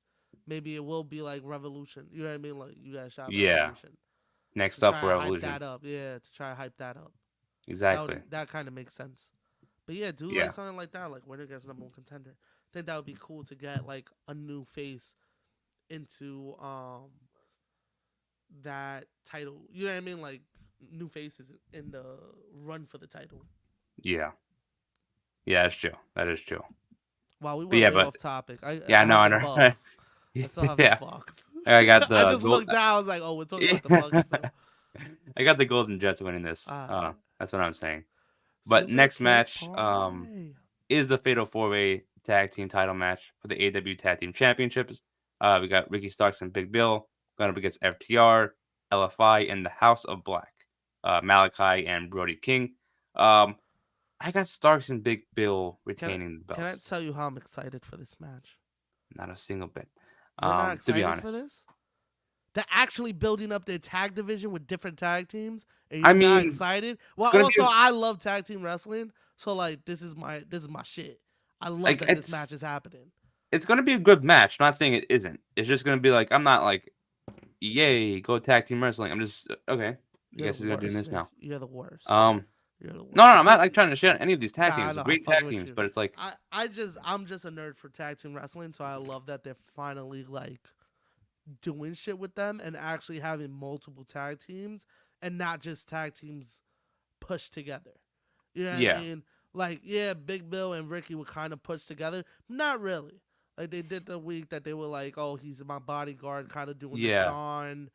maybe it will be like Revolution. You know what I mean? Like you guys shot Yeah, Revolution next to up try for to hype Revolution. that up. Yeah, to try to hype that up. Exactly. That kind of makes sense. But yeah, do like Yeah, something like that, like winner gets number one contender. I think that would be cool to get like a new face into that title. You know what I mean? Like new faces in the run for the title. yeah, yeah. That's true. That is true. Wow, we But went yeah, way but off topic. yeah, I I know, have I the know. Bucks. I still have the Yeah, Bucks. I got I the just gold. looked down. I was like, oh, we're talking about the Bucks Yeah. still. I got the Golden Jets winning this. Alright. That's what I'm saying. But Super next kick match, parlay. is the Fatal 4-Way Tag Team Title match for the AEW Tag Team Championships. We got Ricky Starks and Big Bill going up against FTR, LFI, and the House of Black. Malachi and Brody King. Um, I got Starks and Big Bill Can I retaining the can I belts. tell you how I'm excited for this match? Not a single bit. You're not To be excited for honest, this? They're actually building up their tag division with different tag teams, and I you're not mean, excited. it's Well, gonna also be I love tag team wrestling, so like this is my shit. I love like that this match is happening. it's gonna be a good match. Not saying it isn't. It's just gonna be like I'm not like yay go tag team wrestling. I'm just okay. I You're the guess he's gonna do worst, this Nick. now. You're the worst. Um, You're the no, no, worst. I'm not like trying to shit on any of these tag Nah, I teams. know. They're I'm great fucking tag with teams, you. but it's like I'm just a nerd for tag team wrestling, so I love that they're finally like doing shit with them and actually having multiple tag teams and not just tag teams pushed together. You know what I yeah, mean? Like, yeah, Big Bill and Ricky were kind of pushed together. Not really. Like they did the week that they were like, oh, he's my bodyguard, kind of doing the yeah. Sean,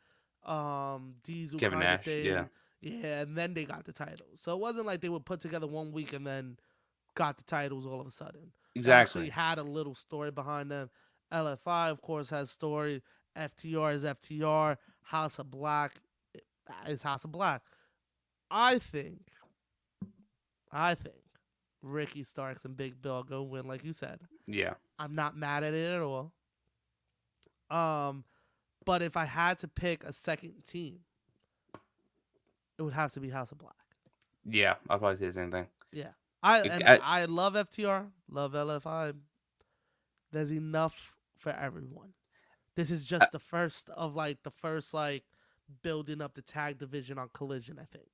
Diesel Kevin kind of Nash, yeah, thing. Yeah, and then they got the title. So it wasn't like they would put together one week and then got the titles all of a sudden. They actually exactly. had a little story behind them. LFI, of course, has story. FTR is FTR. House of Black is House of Black. I think, I think Ricky Starks and Big Bill go win, like you said. Yeah, I'm not mad at it at all. Um, but if I had to pick a second team, it would have to be House of Black. yeah. I'll probably say the same thing. Yeah, It, I love FTR, love LFI. There's enough for everyone. This is I, just the first of like the first like building up the tag division on Collision, I think.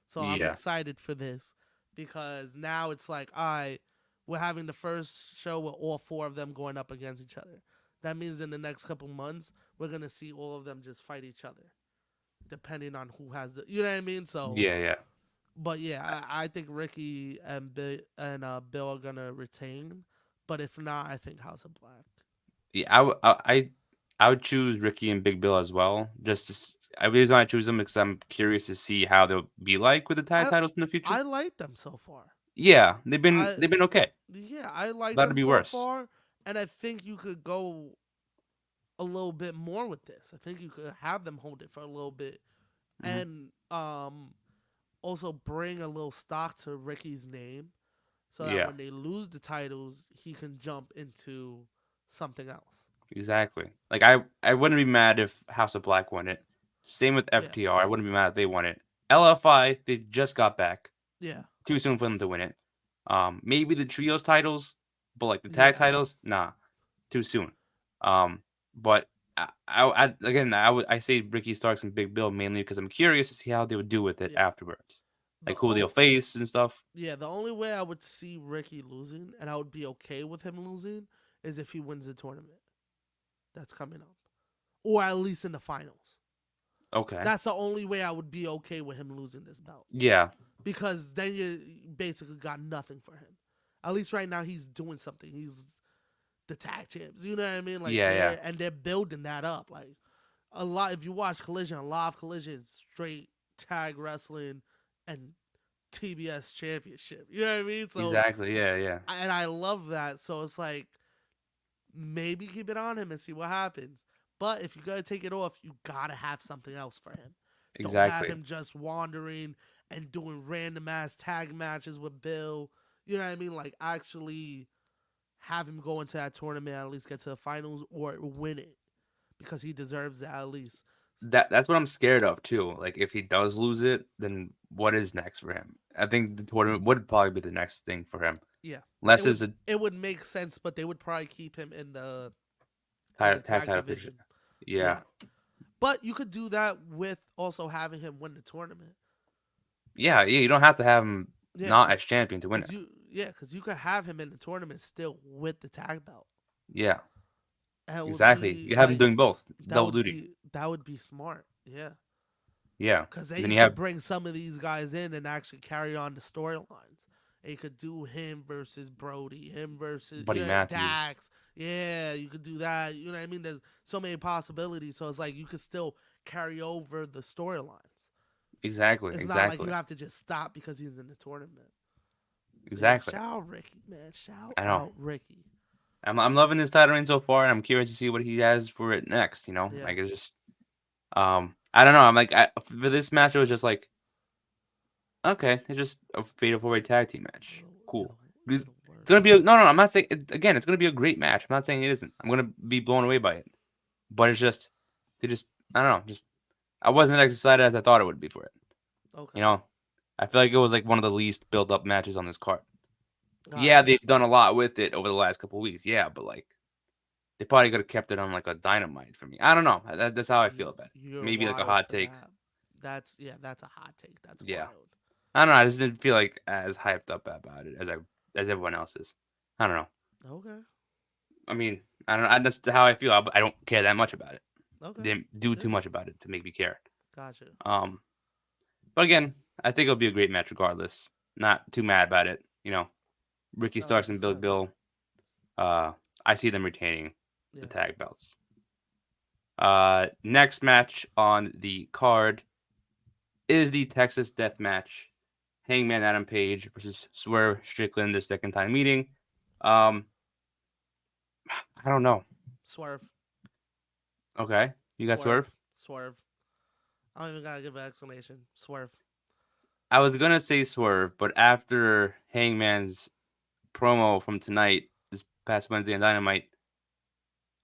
So I'm yeah, excited for this because now it's like, all right, we're having the first show with all four of them going up against each other. That means in the next couple months, we're gonna see all of them just fight each other, depending on who has the, you know what I mean? So, yeah, yeah. but yeah, I think Ricky and Bill are gonna retain. But if not, I think House of Black. Yeah, I would choose Ricky and Big Bill as well. I really want to choose them because I'm curious to see how they'll be like with the tag I titles in the future. I like them so far. Yeah, I they've been okay. Yeah, I like That'd them be so worse. far, and I think you could go a little bit more with this. I think you could have them hold it for a little bit, Hmm. and also bring a little stock to Ricky's name. so that Yeah, when they lose the titles, he can jump into something else. exactly. Like I wouldn't be mad if House of Black won it. Same with Yeah, FTR. I wouldn't be mad if they won it. LFI, they just got back. yeah, Too soon for them to win it. Maybe the trios titles, but like the tag yeah, titles, nah, too soon. But again, I say Ricky Starks and Big Bill mainly because I'm curious to see how they would do with it yeah. afterwards, The like who they'll only face and stuff. Yeah, the only way I would see Ricky losing, and I would be okay with him losing, is if he wins the tournament that's coming up, or at least in the finals. Okay, That's the only way I would be okay with him losing this belt, yeah, because then you basically got nothing for him. At least right now he's doing something. He's the tag champs. You know what I mean? Like yeah, they're building that up. Like a lot. If you watch Collision, a lot of Collision straight tag wrestling and TBS championship. You know what I mean? So exactly, yeah, and I love that. So it's like maybe keep it on him and see what happens. But if you gotta take it off, you gotta have something else for him. Don't have exactly. him just wandering and doing random ass tag matches with Bill. You know what I mean? Like actually have him go into that tournament, at least get to the finals or win it, because he deserves it at least. That's what I'm scared of too. Like if he does lose it, then what is next for him? I think the tournament would probably be the next thing for him. Yeah, Unless it's a it would make sense, but they would probably keep him in the tag tag title picture. division. Yeah, Yeah, but you could do that with also having him win the tournament. yeah. You don't have to have him Yeah, not as champion to win it. because you could have him in the tournament still with the tag belt. Yeah, And it would exactly. be You have him like doing both, double duty. that would be smart. Yeah, Yeah, because then and then you you could have bring some of these guys in and actually carry on the storylines. And you could do him versus Brody, him versus Buddy Matthews. Dax. Yeah, you could do that. You know what I mean? There's so many possibilities. So it's like you could still carry over the storylines. Exactly, It's not like you exactly, have to just stop because he's in the tournament. But yeah, exactly. shout out Ricky, man. Shout I know. out Ricky. I'm loving his title reign so far, and I'm curious to see what he has for it next. Yeah. Like it's just I don't know. I'm like for this match, it was just like okay, it's just a fatal four way tag team match. Cool. It'll It's work. gonna be no. I'm not saying again. It's gonna be a great match. I'm not saying it isn't. I'm gonna be blown away by it. But it's just they just I don't know. Just I wasn't as excited as I thought it would be for it. You Okay. know, I feel like it was like one of the least built up matches on this card. Yeah, Gotcha. they've done a lot with it over the last couple of weeks. Yeah, but like they probably could have kept it on like a dynamite for me. I don't know. That's how I feel about it. You're Maybe like a wild hot for take. that. That's a hot take. That's Yeah, wild. I don't know. I just didn't feel like as hyped up about it as everyone else is. I don't know. Okay. I mean, I don't know. That's how I feel. I don't care that much about it. Okay. They didn't do Yeah. too much about it to make me care. Gotcha. Um, but again, I think it'll be a great match regardless. Not too mad about it. Ricky hundred Starks and Big percent. Bill. Uh, I see them retaining the Yeah. tag belts. Next match on the card is the Texas Death Match. Hangman Adam Page versus Swerve Strickland, the second time meeting. Um, I don't know. Swerve. Okay, you got Swerve. Swerve. Swerve. I don't even gotta give an explanation. Swerve. I was gonna say Swerve, but after Hangman's promo from tonight, this past Wednesday on Dynamite,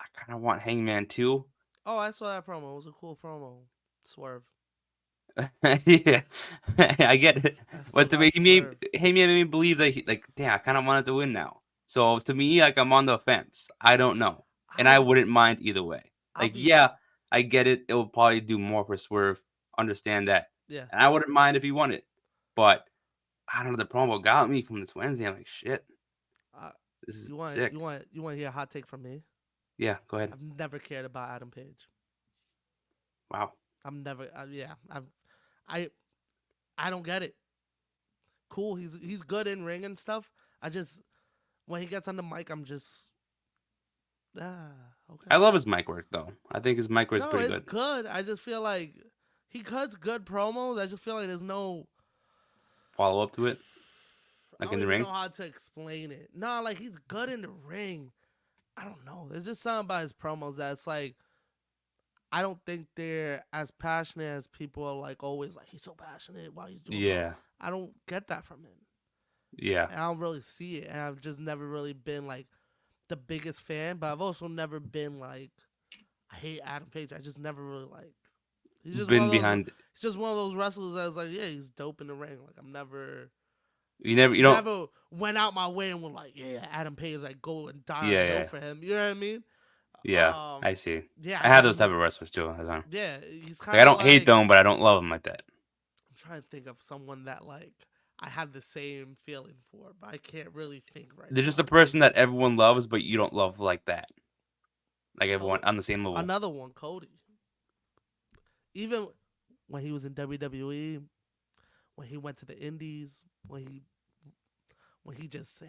I kind of want Hangman too. Oh, I saw that promo. It was a cool promo. Swerve. Yeah, I get it. I still But to got me, Swerve. Hangman made me believe that damn, I kind of wanted to win now. So to me, like I'm on the fence. I don't know, and I I'll wouldn't mind either way. I'll Like, be yeah, I get it. It will probably do more for Swerve. Understand that, yeah. and I wouldn't mind if he won it. But I don't know. The promo got me from this Wednesday. I'm like, shit, Uh, this is you sick. want to hear a hot take from me? Yeah, go ahead. I've never cared about Adam Page. Wow. I'm never. Yeah. I I don't get it. Cool. He's good in ring and stuff. I just when he gets on the mic, I'm just okay. I love his mic work though. I think his mic work is No, pretty it's good. good. I just feel like he cuts good promos. I just feel like there's no. Follow up to it, I like in don't the even ring. know how to explain it. No, like he's good in the ring. I don't know. There's just something about his promos that's like I don't think they're as passionate as people are like always like he's so passionate while he's doing promo. Yeah. I don't get that from him. Yeah. And I don't really see it. And I've just never really been like the biggest fan, but I've also never been like I hate Adam Page. I just never really like. He's just one Been of those. behind. He's just one of those wrestlers that was like, yeah, he's dope in the ring. Like I'm You never. You don't. never went out my way and was like, yeah, Adam Page, like go and die on a Yeah. hill Yeah. for him. You know what I mean? Yeah. I see. Yeah, I I have just those type of wrestlers too. That's fine. yeah, he's Like I kind of don't hate like them, but I don't love them like that. I'm trying to think of someone that like I have the same feeling for, but I can't really think right They're just now. a person that everyone loves, but you don't love like that. Like everyone Cody, on the same level. another one, Cody. Even when he was in WWE, when he went to the Indies, when he just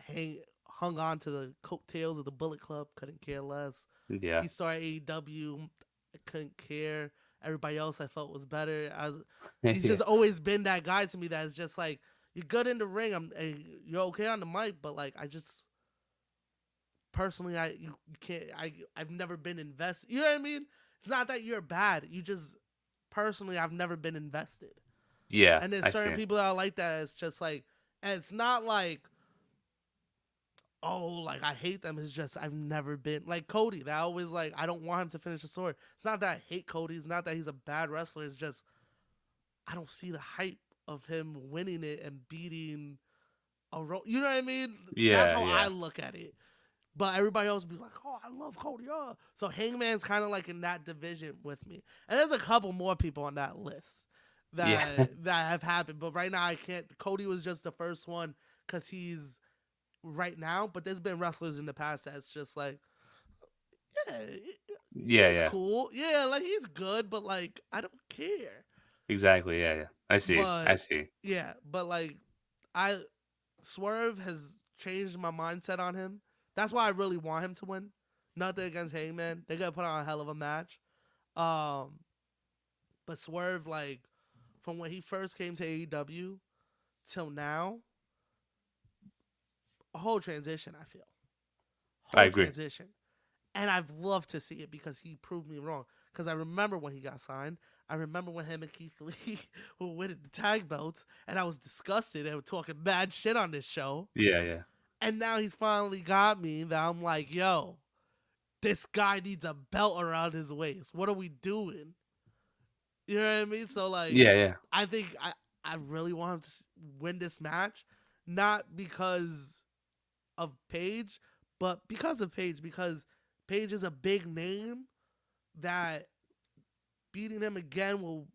hung on to the coattails of the Bullet Club, couldn't care less. Yeah. He started AEW, I couldn't care. Everybody else I felt was better. He's Yeah. just always been that guy to me that's just like you're good in the ring. You're okay on the mic, but like I just personally you can't I've never been invested. You know what I mean? It's not that you're bad. You just personally I've never been invested. Yeah. And there's I see certain it. people that are like that. It's just like, and it's not like, oh, like I hate them. It's just I've never been like Cody. That always like I don't want him to finish the story. It's not that I hate Cody. It's not that he's a bad wrestler. It's just I don't see the hype of him winning it and beating You know what I mean? That's Yeah. how I Yeah. look at it. But everybody else be like, "Oh, I love Cody." So Hangman's kind of like in that division with me, and there's a couple more people on that list Yeah. that have happened. But right now, I can't. Cody was just the first one because he's right now. But there's been wrestlers in the past that's just like, yeah, Yeah. he's Yeah. cool. Yeah, like he's good, but like I don't care. Exactly. Yeah. Yeah. I see. I But see. yeah, but like I Swerve has changed my mindset on him. That's why I really want him to win. Nothing against Hangman. They're gonna put on a hell of a match. Um, but Swerve, like, from when he first came to AEW till now, a whole transition, I feel. I Whole agree. transition. And I've loved to see it because he proved me wrong. Because I remember when he got signed. I remember when him and Keith Lee were winning the tag belts, and I was disgusted and talking bad shit on this show. Yeah. Yeah. And now he's finally got me that I'm like, yo, this guy needs a belt around his waist. What are we doing? You know what I mean? So like, Yeah. Yeah. I think I really want him to win this match, not because of Paige, but because of Paige. Because Paige is a big name that beating him again will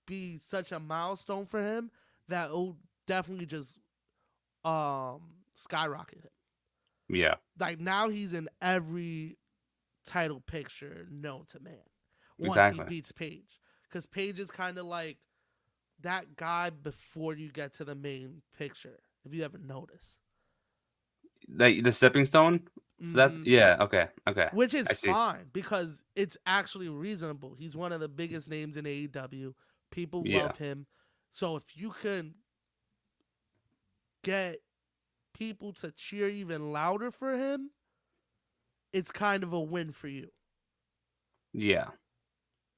be such a milestone for him that will definitely just um skyrocket him. Yeah. Like now he's in every title picture known to man once he Exactly. beats Paige. Because Paige is kind of like that guy before you get to the main picture, if you ever notice. The stepping stone for that. Mm-hmm. Yeah. Okay. Okay. Which is I see. fine because it's actually reasonable. He's one of the biggest names in AEW. People Yeah. love him. So if you can get people to cheer even louder for him, it's kind of a win for you. Yeah.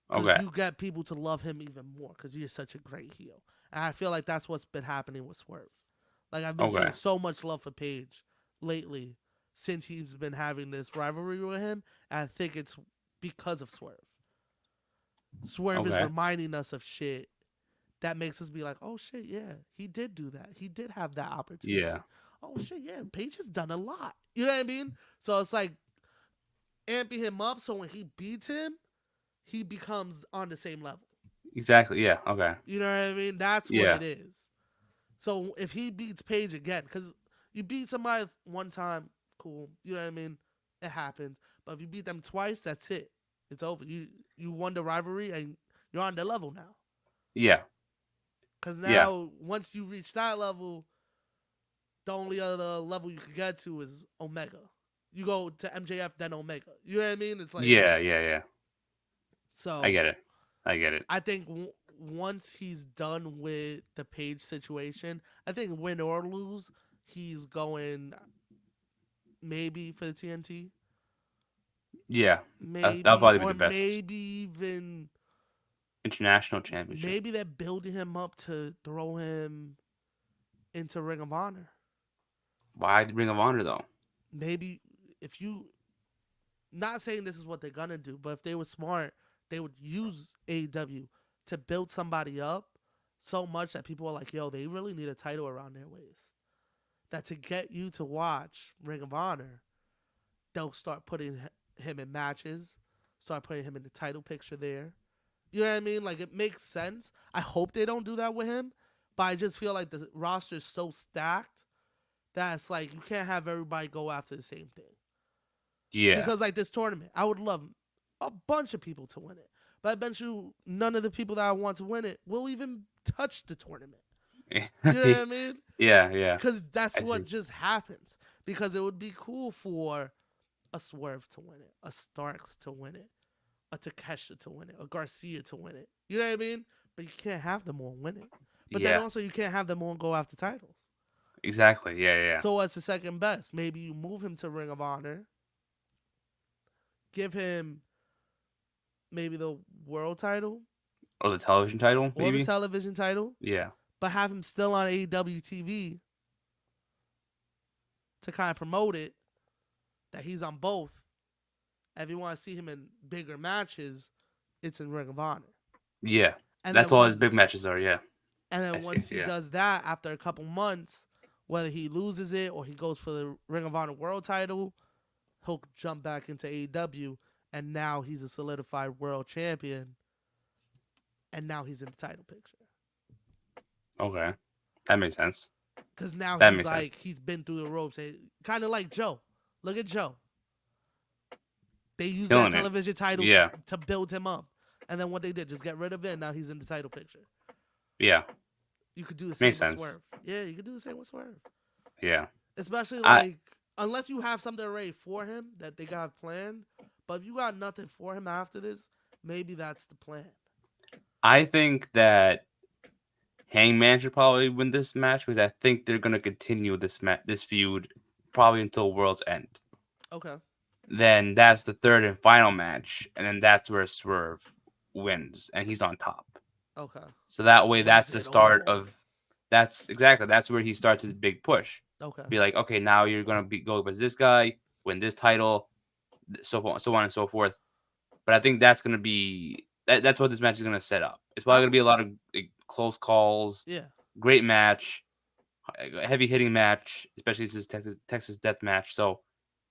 Because Okay. you get people to love him even more because you're such a great heel. And I feel like that's what's been happening with Swerve. Like I've been Okay. seeing so much love for Paige lately since he's been having this rivalry with him. And I think it's because of Swerve. Swerve is Okay. reminding us of shit that makes us be like, oh shit, yeah, he did do that. He did have that Yeah. opportunity. Oh shit, yeah, Paige has done a lot. You know what I mean? So it's like amping him up so when he beats him, he becomes on the same level. Exactly. Yeah. Okay. You know what I mean? That's what Yeah. it is. So if he beats Paige again, because you beat somebody one time, cool. You know what I mean? It happens. But if you beat them twice, that's it. It's over. You won the rivalry and you're on the level now. Yeah. Because Yeah. now once you reach that level, the only other level you can get to is Omega. You go to MJF then Omega. You know what I mean? It's like Yeah. Yeah. Yeah. I so. get it. I get it. I think once he's done with the Page situation, I think win or lose, he's going maybe for the TNT, Yeah. That'll maybe probably be or the best maybe even international championship. maybe they're building him up to throw him into Ring of Honor. Why the Ring of Honor though? Maybe if you, not saying this is what they're gonna do, but if they were smart, they would use AEW to build somebody up so much that people are like, yo, they really need a title around their waist. That to get you to watch Ring of Honor, they'll start putting him in matches, start putting him in the title picture there. You know what I mean? Like it makes sense. I hope they don't do that with him, but I just feel like the roster is so stacked that it's like you can't have everybody go after the same thing. Yeah. Because like this tournament, I would love a bunch of people to win it, but I bet you none of the people that I want to win it will even touch the tournament. You know what I mean? Yeah, yeah. Because that's I what see. just happens. Because it would be cool for a Swerve to win it, a Starks to win it, a Takesha to win it, a Garcia to win it. You know what I mean? But you can't have them all win it. But then Yeah. also you can't have them all go after titles. Exactly. Yeah, yeah. Yeah. So what's the second best? Maybe you move him to Ring of Honor, give him maybe the world title Or the television title, or the maybe? television title, Yeah. but have him still on AEW TV to kind of promote it that he's on both. If you want to see him in bigger matches, it's in Ring of Honor. Yeah. And That's then all his once big matches are, yeah. and I then see. once he Yeah. does that after a couple months, whether he loses it or he goes for the Ring of Honor world title, he'll jump back into AEW and now he's a solidified world champion and now he's in the title picture. Okay. That makes sense. Because now That he's makes sense. like, he's been through the ropes. Kind of like Joe. Look at Joe. They used that Killing it. television title Yeah. to build him up. And then what they did, just get rid of it, and now he's in the title picture. Yeah. You could do the same Makes with sense. Swerve. Yeah, you could do the same with Swerve. Yeah. Especially I like, unless you have something already for him that they got planned. But if you got nothing for him after this, maybe that's the plan. I think that Hangman should probably win this match because I think they're gonna continue this feud probably until World's End. Okay. Then that's the third and final match, and then that's where Swerve wins, and he's on top. Okay. So that way, Wins that's the it start all. of. That's exactly that's where he starts his big push. Okay. Be like, okay, now you're gonna go with this guy, win this title, so on and so forth. But I think that's gonna be that's what this match is gonna set up. It's probably gonna I'm be a lot of close calls, yeah. great match, heavy hitting match, especially this is Texas Death Match. So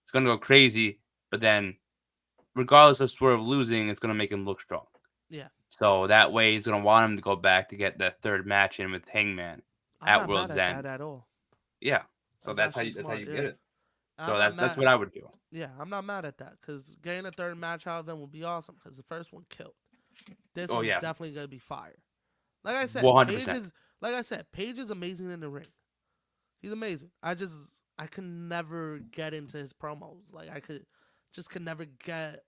it's gonna go crazy. But then, regardless of Swerve losing, it's gonna make him look strong. Yeah. So that way, he's gonna want him to go back to get the third match in with Hangman I'm at not mad World's at that End. at all. Yeah. So That's that's actually that's how smart. you get Yeah. it. I'm So not that's mad. what I would do. Yeah, I'm not mad at that because getting a third match out of them would be awesome because the first one killed. This Oh one's yeah, definitely gonna be fire. Like I said, 100%. Paige is amazing in the ring. He's amazing. I could never get into his promos. Like could never get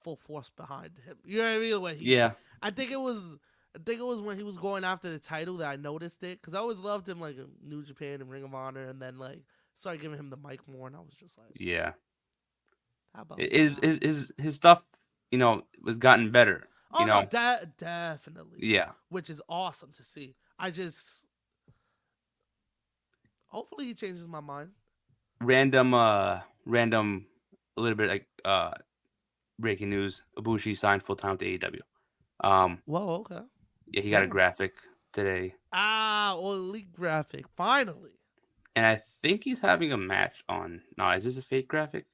full force behind him. You know what I mean? Yeah, I think it was. I think it was when he was going after the title that I noticed it because I always loved him like in New Japan and Ring of Honor, and then like started giving him the mic more, and I was just like, yeah. how about His now? his his his stuff, was gotten better. Oh no, definitely, Yeah. which is awesome to see. I just hopefully he changes my mind. Random, a little bit like breaking news. Ibushi signed full time with AEW. Um, Whoa, okay, yeah, he got a damn. graphic today, Elite graphic, finally. and I think he's having a match on. No, is this a fake graphic?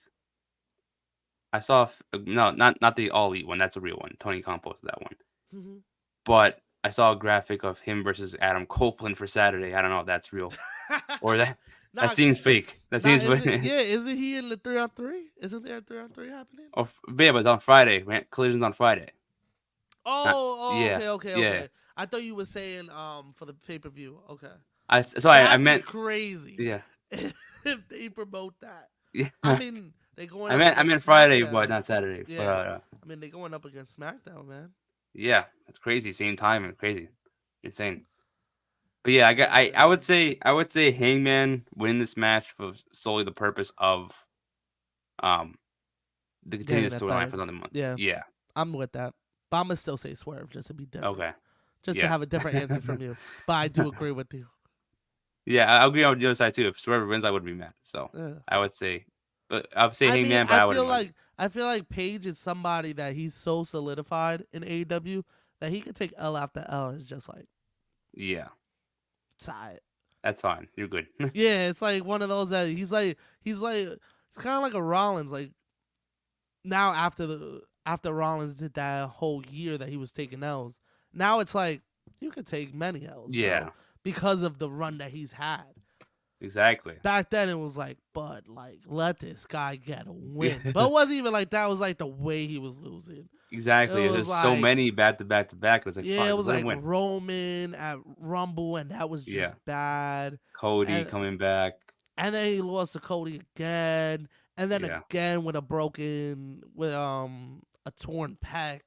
I saw. No, not the all elite one. That's a real one. Tony Khan posted that one. Mm-hmm. But I saw a graphic of him versus Adam Copeland for Saturday. I don't know if that's real or that Nah, seems fake. That nah, seems is it? fake. Yeah, isn't he in the 3-on-3? Isn't there a 3-on-3 happening? Yeah, but it's on Friday. Collisions on Friday. Not yeah, yeah. Okay. I thought you were saying for the pay per view. Okay, I that'd be meant crazy yeah, if they promote that. yeah. I mean, they going I up meant against Friday, but SmackDown. not Saturday. But Yeah, I mean they going up against SmackDown, man. yeah, that's crazy. Same time and crazy, insane. But yeah, Yeah, I would say Hangman win this match for solely the purpose of um the getting continuous that storyline for third. another month. Yeah, Yeah. I'm with that. But I'm gonna still say Swerve just to be different, Okay. just to Yeah. have a different answer from you. But I do agree with you. Yeah, I agree on the other side too. If Swerve wins, I would be mad. So Yeah. I would say, but I would say I mean, Hangman, but I wouldn't mind. I feel like Page is somebody that he's so solidified in AEW that he could take L after L and it's just like Yeah, side. that's fine. You're good. Yeah, it's like one of those that he's like it's kind of like a Rollins. Like now after Rollins did that whole year that he was taking L's, now it's like you could take many L's, bro, Yeah, because of the run that he's had. exactly. Back then it was like, but like let this guy get a win. But it wasn't even like that. It was like the way he was losing. It Exactly. was There's so like many back to back to back. It was like, yeah, fuck, it just was let him like win. Roman at Rumble, and that was Yeah. just bad. Cody And coming back. then he lost to Cody again, and then Yeah. again with a torn pec.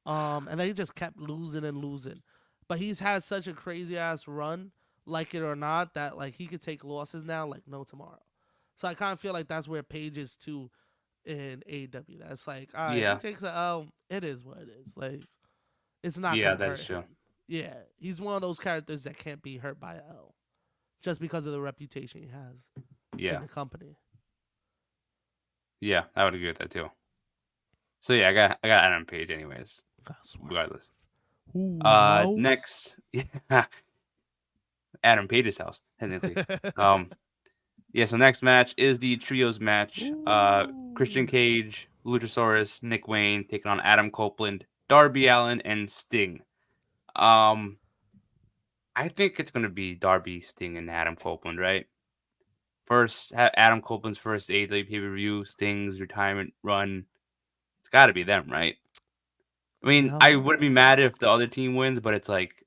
And they just kept losing and losing. But he's had such a crazy ass run, like it or not, that like he could take losses now like no tomorrow. So I kind of feel like that's where Paige is too in AEW. That's like, all right, if he Yeah. takes a L, it is what it is. Like it's not Yeah, gonna that is hurt true. him. Yeah, he's one of those characters that can't be hurt by a L, just because of the reputation he has in Yeah. the company. Yeah, I would agree with that too. So yeah, I got Adam Page anyways, God, swear. regardless. Whose house? Next, yeah, Adam Page's house, technically. Um, yeah, so next match is the trios match. Christian Ooh. Cage, Luchasaurus, Nick Wayne taking on Adam Copeland, Darby Allin, and Sting. Um, I think it's gonna be Darby, Sting, and Adam Copeland, right? First, Adam Copeland's first AEW pay per view, Sting's retirement run. It's got to be them, right? I mean, I wouldn't be No, mad if the other team wins, but it's like,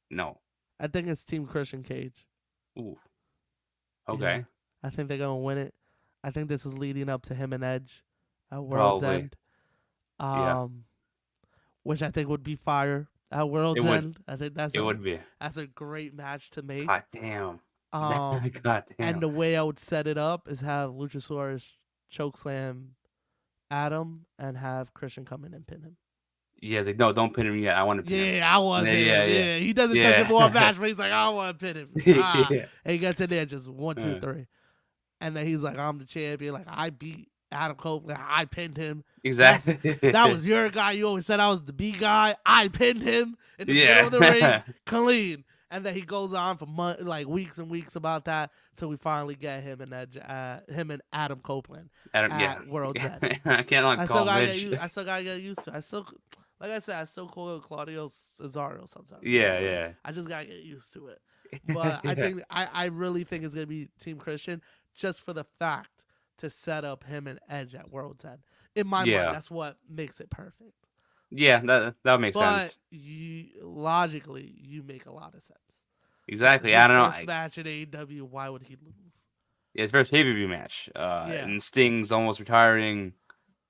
no. I think it's Team Christian Cage. Ooh, Yeah, okay, I think they're gonna win it. I think this is leading up to him and Edge at World's probably. End. Yeah, Um, which I think would be fire at it World's would. End. I think It would be. that's a great match to make. God damn. Um, God and damn. the way I would set it up is have Luchasaurus chokeslam Adam and have Christian come in and pin him. Yeah, it's like, no, don't pin him yet. I want to pin him. Yeah, I want Yeah, to pin yeah, him. yeah. Yeah, he doesn't touch him all Yeah. match, but he's like, I want to pin him. Yeah. And he gets in there just one, two, Uh, three, and then he's like, I'm the champion. Like I beat Adam Copeland. I pinned him. That's exactly. that was your guy. You always said I was the B guy. I pinned him in the middle of the ring, Yeah. clean. And then he goes on for like weeks and weeks about that till we finally get him and Adam Copeland Adam, yeah. at World's End. I can't not I call still him gotta Edge. I still gotta get used to it. I still, like I said, I still call it Claudio Cesaro sometimes. So Yeah, it's like yeah. I just gotta get used to it. But I Yeah. think I really think it's gonna be Team Christian just for the fact to set up him and Edge at World's End. In my mind, Yeah. that's what makes it perfect. Yeah, that makes But sense. logically, you make a lot of sense. It's Exactly. I his don't know. first match in AEW. Why would he lose? Yeah, his first pay per view match. Yeah, And Sting's almost retiring.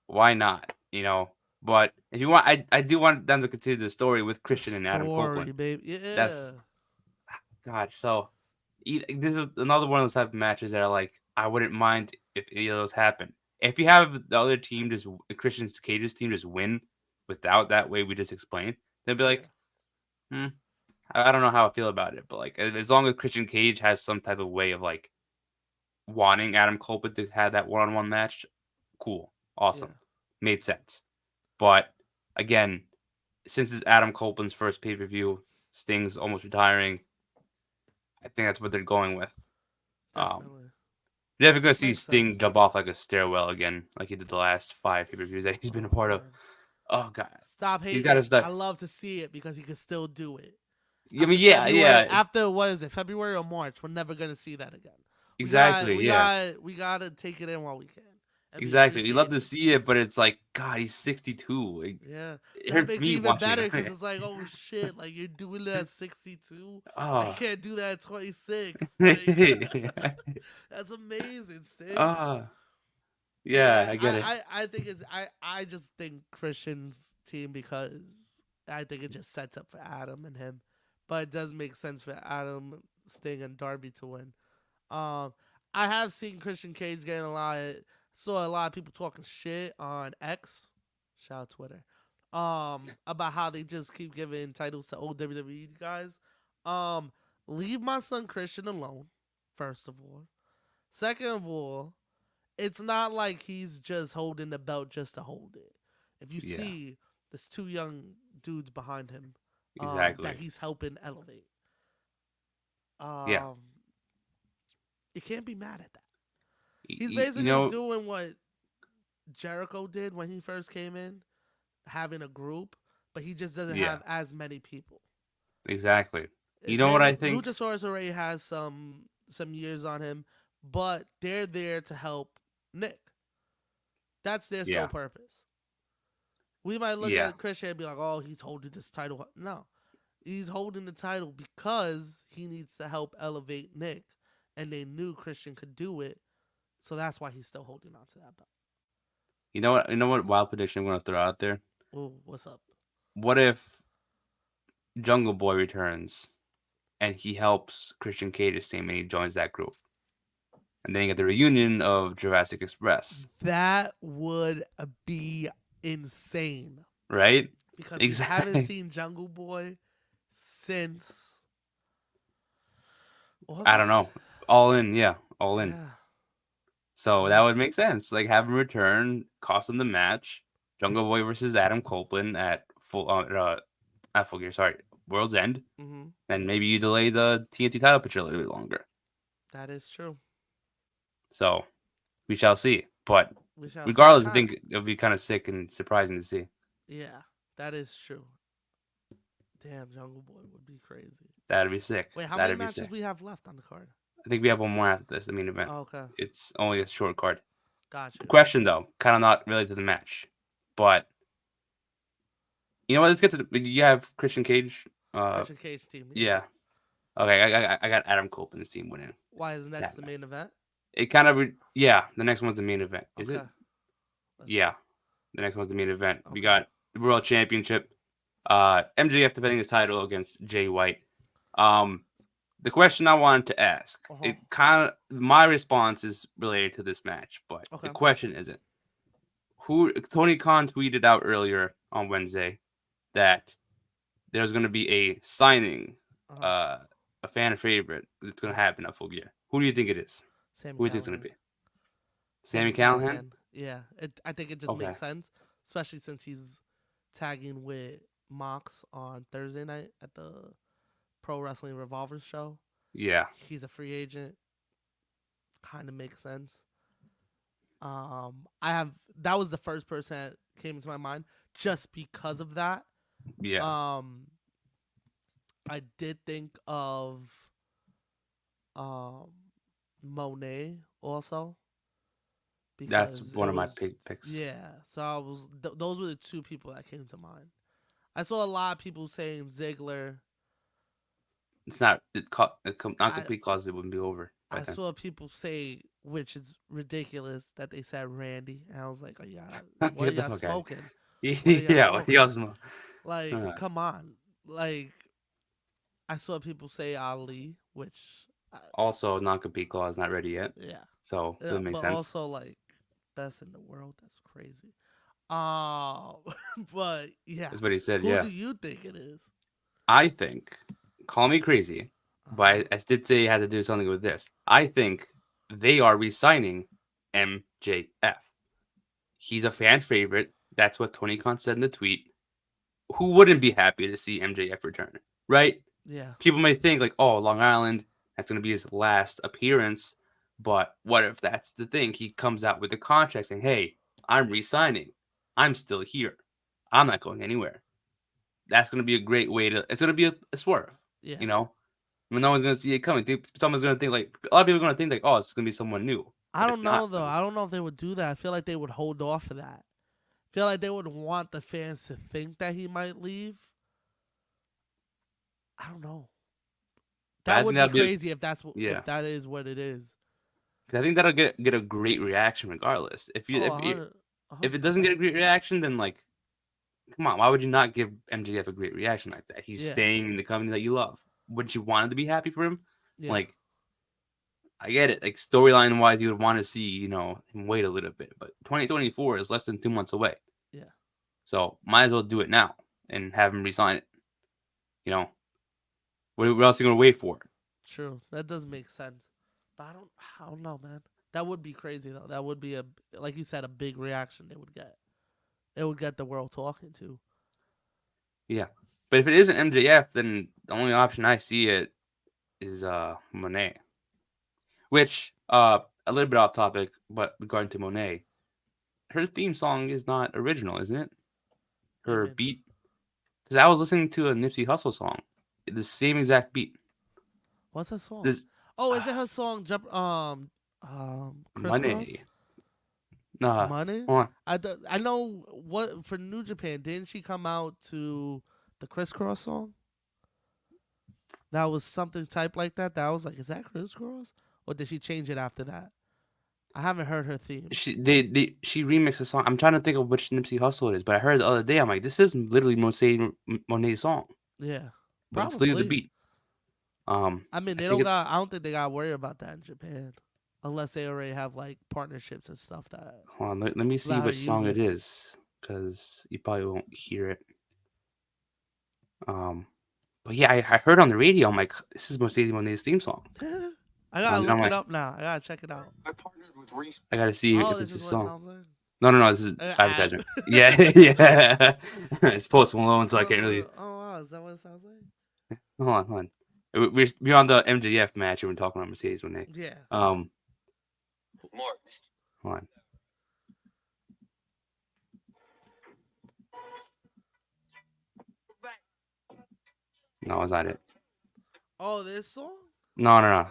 Why not? You know. But if you want, I do want them to continue the story with the Christian and Adam story, Copeland. baby. Yeah, That's God. So this is another one of those type of matches that are like I wouldn't mind if any of those happen. If you have the other team just the Christian Cage's team just win without that way we just explained, they'll be yeah, like, hmm, I don't know how I feel about it. But like as long as Christian Cage has some type of way of like wanting Adam Copeland to have that one-on-one match, cool, yeah, awesome, made sense. But again, since it's Adam Copeland's first pay-per-view, Sting's almost retiring. I think that's what they're going with. Um, definitely you're never gonna see makes Sting sense. jump off like a stairwell again, like he did the last 5 pay-per-views that he's been a Oh part of. man, Oh god, stop he's got to hating. start. I love to see it because he can still do it. I mean, After yeah, February, yeah, after what is it, February or March? We're never gonna see that again. exactly, yeah, We gotta take it in while we can and be exactly. We love to appreciative. see it, but it's like, God, he's 62. Yeah, It that hurts makes it me even watching better him. because it's like, oh shit, like you're doing that at 62. I Oh, can't do that at 26. Like, that's amazing, Sting. oh, yeah, Yeah, I get it. I think I just think Christian's team because I think it just sets up for Adam and him, but it does make sense for Adam, Sting, and Darby to win. Um, I have seen Christian Cage getting saw a lot of people talking shit on X, shout out Twitter, about how they just keep giving titles to old WWE guys. Um, Leave my son Christian alone, first of all. Second of all, it's not like he's just holding the belt just to hold it. If you Yeah, see, there's two young dudes behind him that exactly. he's helping elevate. Yeah, Um, you can't be mad at that. He's you basically know, doing what Jericho did when he first came in, having a group, but he just doesn't yeah, have as many people. exactly. You know what Same I think? Luchasaurus already has some years on him, but they're there to help Nick. That's their Yeah, sole purpose. We might look yeah. at Christian and be like, "Oh, he's holding this title." No, he's holding the title because he needs to help elevate Nick, and they knew Christian could do it, so that's why he's still holding on to that belt. You know what? You know what? Wild prediction I'm gonna throw out there. Oh, what's up? What if Jungle Boy returns and he helps Christian Cage's team and he joins that group, and then you get the reunion of Jurassic Express, That would be insane right? because we haven't Exactly. seen Jungle Boy since I don't August. know. All in, yeah, all in. Yeah, So that yeah. would make sense. Like have him return, cost him the match. Jungle Boy versus Adam Copeland at at Full Gear. Sorry, World's End. Mm-hmm. And maybe you delay the TNT title picture a little bit longer. That is true. So we shall see. But We shall see. regardless, I think it'll be kind of sick and surprising to see. Yeah, that is true. Damn, Jungle Boy would be crazy. That'd be sick. Wait, how many That'd be matches sick. we have left on the card? I think we have one more after this, the main event. Oh, okay, It's only a short card. got you. Question though, kind of not related to the match, but you know what? Let's get to you have Christian Cage. Christian Cage team, yeah. Yeah. Okay, I got Adam Copeland's team winning Why is next that the match. main event? It kind of yeah. The next one's the main event. Is it? Okay, let's see. Yeah. The next one's the main event. We Okay. got the World Championship. MJF defending his title against Jay White. Um, the question I wanted to ask, Uh huh. it kind of my response is related to this match, but the Okay. question isn't. Who Tony Khan tweeted out earlier on Wednesday that there's going to be a signing, Uh huh. uh, a fan favorite that's going Yeah. to happen at Full Gear. Who do you think it is? Sammy Who do you think it's going to Callahan. be? Sammy Sammy Callahan? Callahan. Yeah. I think it just Okay. makes sense, especially since he's tagging with Mox on Thursday night at the Pro Wrestling Revolvers show. Yeah. He's a free agent. Kind of makes sense. I have that was the first person that came into my mind just because of that. Yeah. Um, I did think of um Monet also That's because it one of my was picks. yeah. So I was those were the two people that came to mind. I saw a lot of people saying Ziggler. It's not non I complete clause. It wouldn't be over by I then. saw people say, which is ridiculous, that they said Randy, and I was like, "Oh yeah, what are Get the y'all fuck out of smoking? What are here. y'all Yeah. What smoking? else? Like, come on!" Like, I saw people say Ali, which, Also, non compete clause not ready yet, yeah, so it would make but sense. also like best in the world. That's crazy. Um, but yeah, That's what he said. who do Yeah. you think it is? I think, call me crazy, but Uh I did say it had to do something with this. I think they are re-signing MJF. He's a fan favorite. That's what Tony Khan said in the tweet. Who wouldn't be happy to see MJF return, right? yeah, People may think like, oh, Long Island, that's going to be his last appearance. But what if that's the thing? He comes out with the contract saying, hey, I'm re-signing. I'm still here. I'm not going anywhere. That's going to be a great way to. It's going to be a swerve, yeah. you know. I mean, no one's going to see it coming. Someone's going to think like a lot of people are going to think like, oh, it's going to be someone new, I but don't it's know not. though. I don't know if they would do that. I feel like they would hold off of that. I feel like they would want the fans to think that he might leave. I don't know. But That I think would be that'd be crazy if yeah. that is what it is. 'Cause I think that'll get a great reaction regardless. Oh, a If it hundred doesn't get a percent. great reaction, then like, come on, why would you not give MJF a great reaction like that? He's Yeah, staying in the company that you love. Wouldn't you want it to be happy for him? yeah, Like, I get it. Like storyline wise, you would want to see him wait a little bit, but 2024 is less than 2 months away, yeah. so might as well do it now and have him resign it. You know, what else are you gonna wait for? True. That does make sense. But I don't know, man. That would be crazy though. That would be a, like you said, a big reaction they would get. It would get the world talking to. Yeah. But if it isn't MJF, then the only option I see it is Monet. Which a little bit off topic, but regarding to Monet, her theme song is not original, isn't it? What do you Her mean? beat, because I was listening to a Nipsey Hussle song, the same exact beat. What's her song? This Oh, is it her song? Jump. Crisscross. Money. Nah, Money. hold on. I know what for New Japan. Didn't she come out to the Crisscross song? That was something type like that. That was like, is that Crisscross? Or did she change it after that? I haven't heard her theme. She remixed the song. I'm trying to think of which Nipsey Hussle it is, but I heard it the other day. I'm like, this is literally Monet's song, Yeah, but it's literally the probably. beat. I mean, I they think don't it. got. I don't think they got to worry about that in Japan, unless they already have like partnerships and stuff that Hold on, let me see allow her to which use song it it. is, because you probably won't hear it. Um, but yeah, I heard on the radio. I'm like, this is Mercedes Monet's theme song. I gotta I'm look it like, up now. I gotta check it out. I gotta see Oh, if this it's is his what it song. sounds like. No, this is Ad. advertisement. Yeah, yeah. It's Post Malone, so I can't really. Oh wow, is that what it sounds like? Hold on. We're on the MJF match, and we're talking about Mercedes Monet. Yeah. Um, hold on. No, it's not it. Oh, this song? No.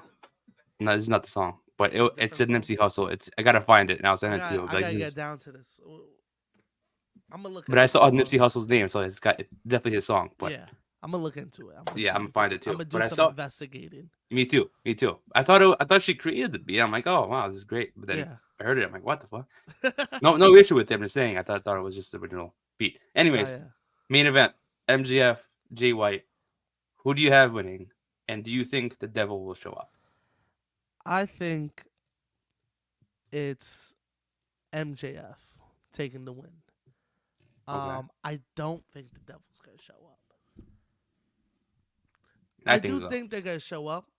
This is not the song. But it's Different a song. Nipsey Hustle. I gotta find it, and I'll send it to you. I Like gotta this get is. down to this. I'm gonna look But I into saw it more. Nipsey Hussle's name, so it's definitely his song. But Yeah, I'm gonna look into it. I'm gonna yeah, I'm see. gonna find it I'm too. gonna do But I some saw. investigating. Me too. Me too. I thought she created the beat. I'm like, oh wow, this is great. But then Yeah. I heard it. I'm like, what the fuck? No issue with them just saying. I thought it was just the original beat. Oh Anyways, yeah. main event: MGF, Jay White. Who do you have winning? And do you think the devil will show up? I think it's MJF taking the win. Okay, I don't think the Devil's gonna show up. I I think do so. think they're gonna show up.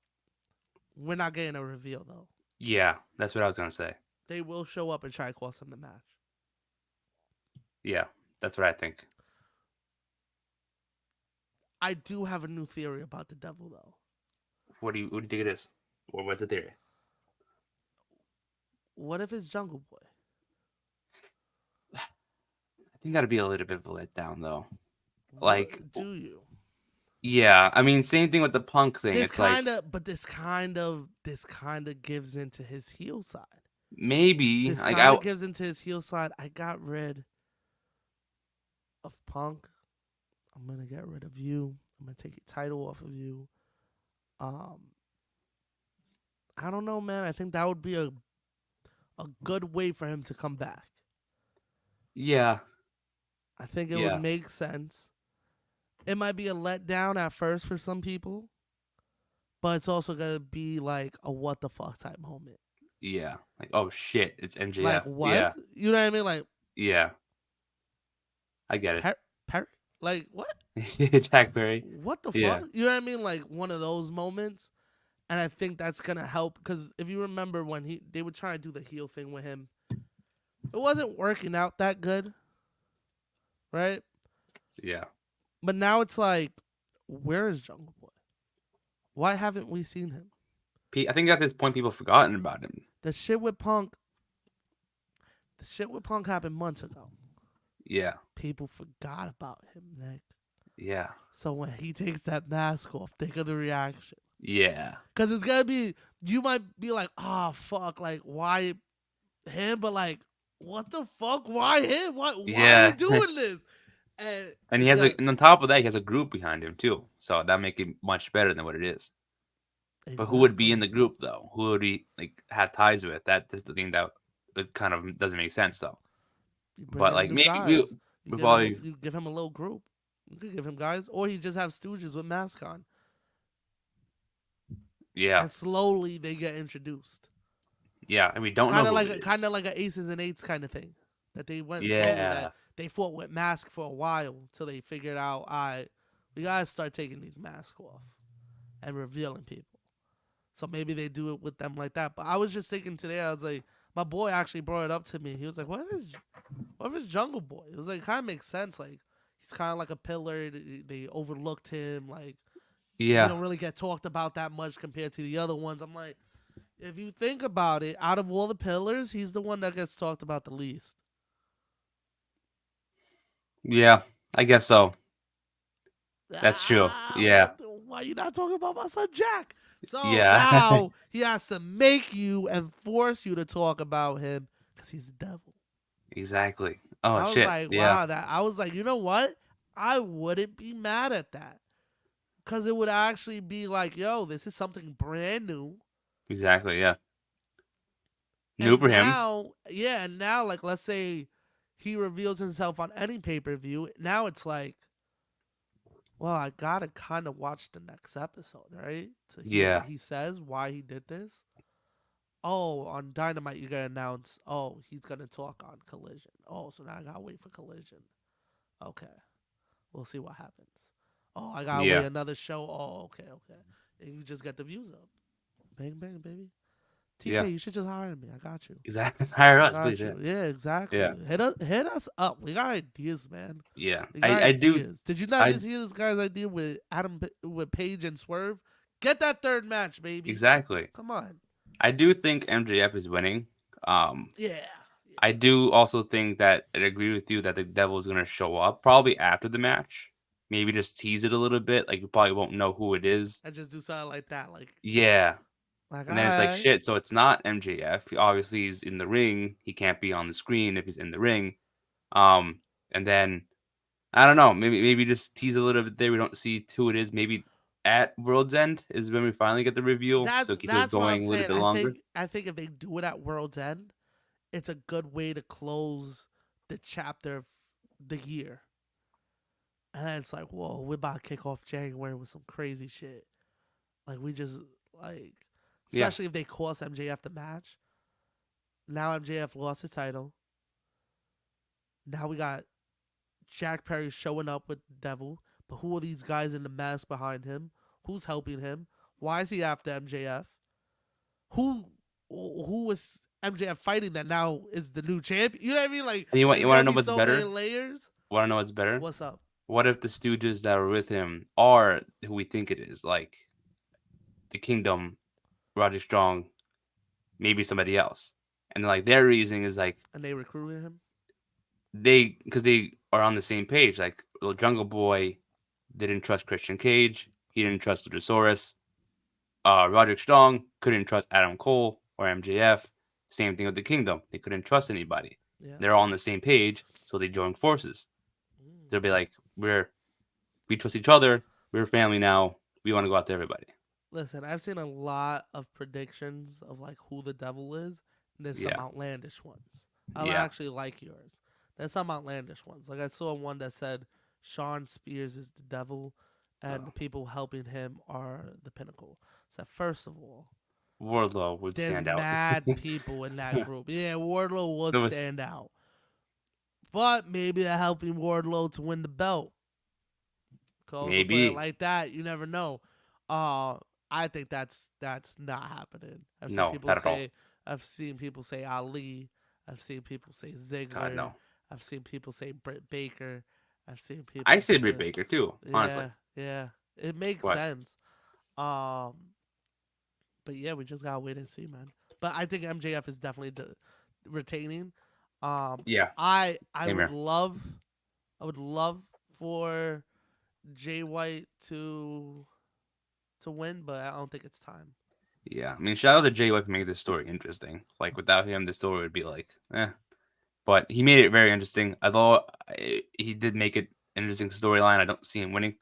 We're not getting a reveal though. Yeah, that's what I was gonna say. They will show up and try to cost him the match. Yeah, that's what I think. I do have a new theory about the Devil though. What do you think it is? Or what's the theory? What if it's Jungle Boy? I think that'd be a little bit of a letdown, though. Like, What do you? yeah, I mean, same thing with the Punk thing. This It's like kind of, but this kind of gives into his heel side. maybe This like kind of gives into his heel side. I got rid of Punk. I'm gonna get rid of you. I'm gonna take your title off of you. Um, I don't know, man. I think that would be a good way for him to come back. yeah, I think it would yeah, make sense. It might be a letdown at first for some people, but it's also gonna be like a what the fuck type moment. yeah. Like, oh shit, it's Like MJF. what? Yeah, You know what I mean? Like yeah, I get it. Perry? Like what? Jack Perry. What the Yeah, fuck? You know what I mean? Like one of those moments. And I think that's gonna help because if you remember when they were trying to do the heel thing with him, it wasn't working out that good, right? yeah, But now it's like, where is Jungle Boy? Why haven't we seen him? I think at this point people forgotten about him. The shit with Punk happened months ago. Yeah, People forgot about him, Nick. yeah, So when he takes that mask off, think of the reaction. yeah, Because it's gonna be, you might be like, oh fuck, like why him? But like, what the fuck? Why him? Why are you yeah. doing this? And And it's gonna and on top of that, he has a group behind him too. So that make it much better than what it is. But who would be in exactly. the group though? Who would he like have ties with? That is the thing that it kind of doesn't make sense though. You bring But in like new maybe guys. we probably You give him a little group. You could give him guys, or he just have stooges with mask on, yeah, and slowly they get introduced. yeah, and we don't know who it Kind is. of like a aces and eights kind of thing, that they went slowly. That Yeah, they fought with mask for a while till they figured out, we gotta start taking these masks off and revealing people. So maybe they do it with them like that. But I was just thinking today, I was like, my boy actually brought it up to me. He was like, what if it's Jungle Boy? It was like, kind of makes sense. Like, he's kind of like a pillar. They overlooked him. Like, he Yeah, don't really get talked about that much compared to the other ones. I'm like, if you think about it, out of all the pillars, he's the one that gets talked about the least. yeah, I guess so. That's true. Ah, Yeah, why you not talking about my son Jack? So yeah, now he has to make you and force you to talk about him because he's the devil. exactly. Oh I was shit. like, Yeah, wow, that I was like, you know what? I wouldn't be mad at that. Cause it would actually be like, yo, this is something brand new. exactly. Yeah, new And for him. now, yeah, and now like let's say he reveals himself on any pay-per-view. Now it's like, well, I gotta kind of watch the next episode, right? To hear what Yeah, he says, why he did this. Oh, on Dynamite, you gotta announce, oh, he's gonna talk on Collision. Oh, so now I gotta wait for Collision. Okay, we'll see what happens. Oh, I gotta wait yeah, another show. Oh, okay, okay. And you just get the views up. Bang, bang, baby. yeah. TK, you should just hire me. I got you. Exactly. Hire I us, please. got Yeah, you. Yeah, exactly. yeah, Hit us up. We got ideas, man. yeah. We got I do. ideas. Did you not I just hear this guy's idea with with Page and Swerve? Get that third match, baby. exactly. Come on. I do think MJF is winning. Um, Yeah. I Yeah. do also think that I agree with you that the devil is gonna show up probably after the match. Maybe just tease it a little bit. Like you probably won't know who it is. I just do something like that. Yeah, Like, all and then it's like right. shit. So it's not MJF. Obviously, he's in the ring. He can't be on the screen if he's in the ring. Um, and then I don't know. Maybe just tease a little bit there. We don't see who it is. Maybe at World's End is when we finally get the reveal. So keep it That's what I'm going a little saying. bit longer. I think if they do it at World's End, it's a good way to close the chapter of the year. And then it's like, whoa, we're about to kick off January with some crazy shit. Like we just like, Yeah, especially if they cost MJF the match. Now MJF lost his title. Now we got Jack Perry showing up with the Devil. But who are these guys in the mask behind him? Who's helping him? Why is he after MJF? Who who was MJF fighting that now is the new champion? You know what I mean? Like and you there's want to gotta know be what's so many better? layers. Want to know what's better? What's up? What if the Stooges that were with him are who we think it is? Like the Kingdom, Roger Strong, maybe somebody else. And like their reasoning is like And they recruited him. because they are on the same page. Like the Jungle Boy didn't trust Christian Cage. He didn't trust Luchasaurus. Roderick Strong couldn't trust Adam Cole or MJF. Same thing with the Kingdom. They couldn't trust anybody. Yeah. They're all on the same page, so they join forces. They'll be Mm. like, we trust each other. We're family now. We want to go out to everybody. Listen, I've seen a lot of predictions of like who the devil is. And there's some Yeah, outlandish ones. I yeah. actually like yours. There's some outlandish ones. Like I saw one that said Sean Spears is the devil, and Oh. the people helping him are the pinnacle. So first of all, Wardlow would there's stand out. mad people in that group. Yeah, Wardlow would There was, stand out, but maybe they're helping Wardlow to win the belt. Could also put it maybe like that. You never know. Uh, I think that's not happening. no, not at all. I've seen people say Ali. I've seen people say God Ziggler. no. I've seen people say Britt Baker. I've seen I people say Britt say, Baker too, honestly. yeah, yeah. It makes But sense. Um, but yeah, we just gotta wait and see, man. But I think MJF is definitely retaining. Um, yeah, I same would here. love, I would love for Jay White to win, but I don't think it's time. Yeah, I mean, shout out to Jay White for making this story interesting. Like without him, the story would be like, eh. But he made it very interesting. I thought he did make it an interesting storyline. I don't see him winning.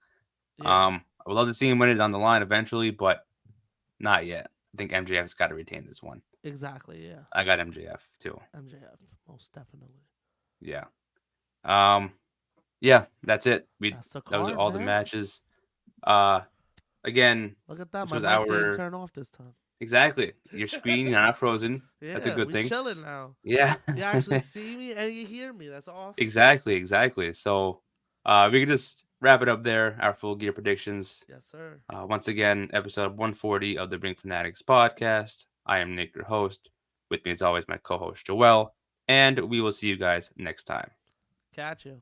Yeah, I would love to see him win it on the line eventually, but not yet. I think MJF's got to retain this one. exactly. Yeah, I got MJF too. MJF most definitely. Yeah. Um. Yeah, that's it. We That's the that was card, all the man. matches. Uh, again, Look at that. this My was mic didn't our turn off this time. exactly your screen. You're not frozen. That's a Yeah, good we thing. chilling now. Yeah. You actually see me and you hear me. That's awesome. Exactly. Exactly. So, we could just wrap it up there. Our full gear predictions. Yes, sir. Once again, episode 140 of the Bring Fanatics podcast. I am Nick, your host. With me, as always, my co-host Joel, and we will see you guys next time. Catch you.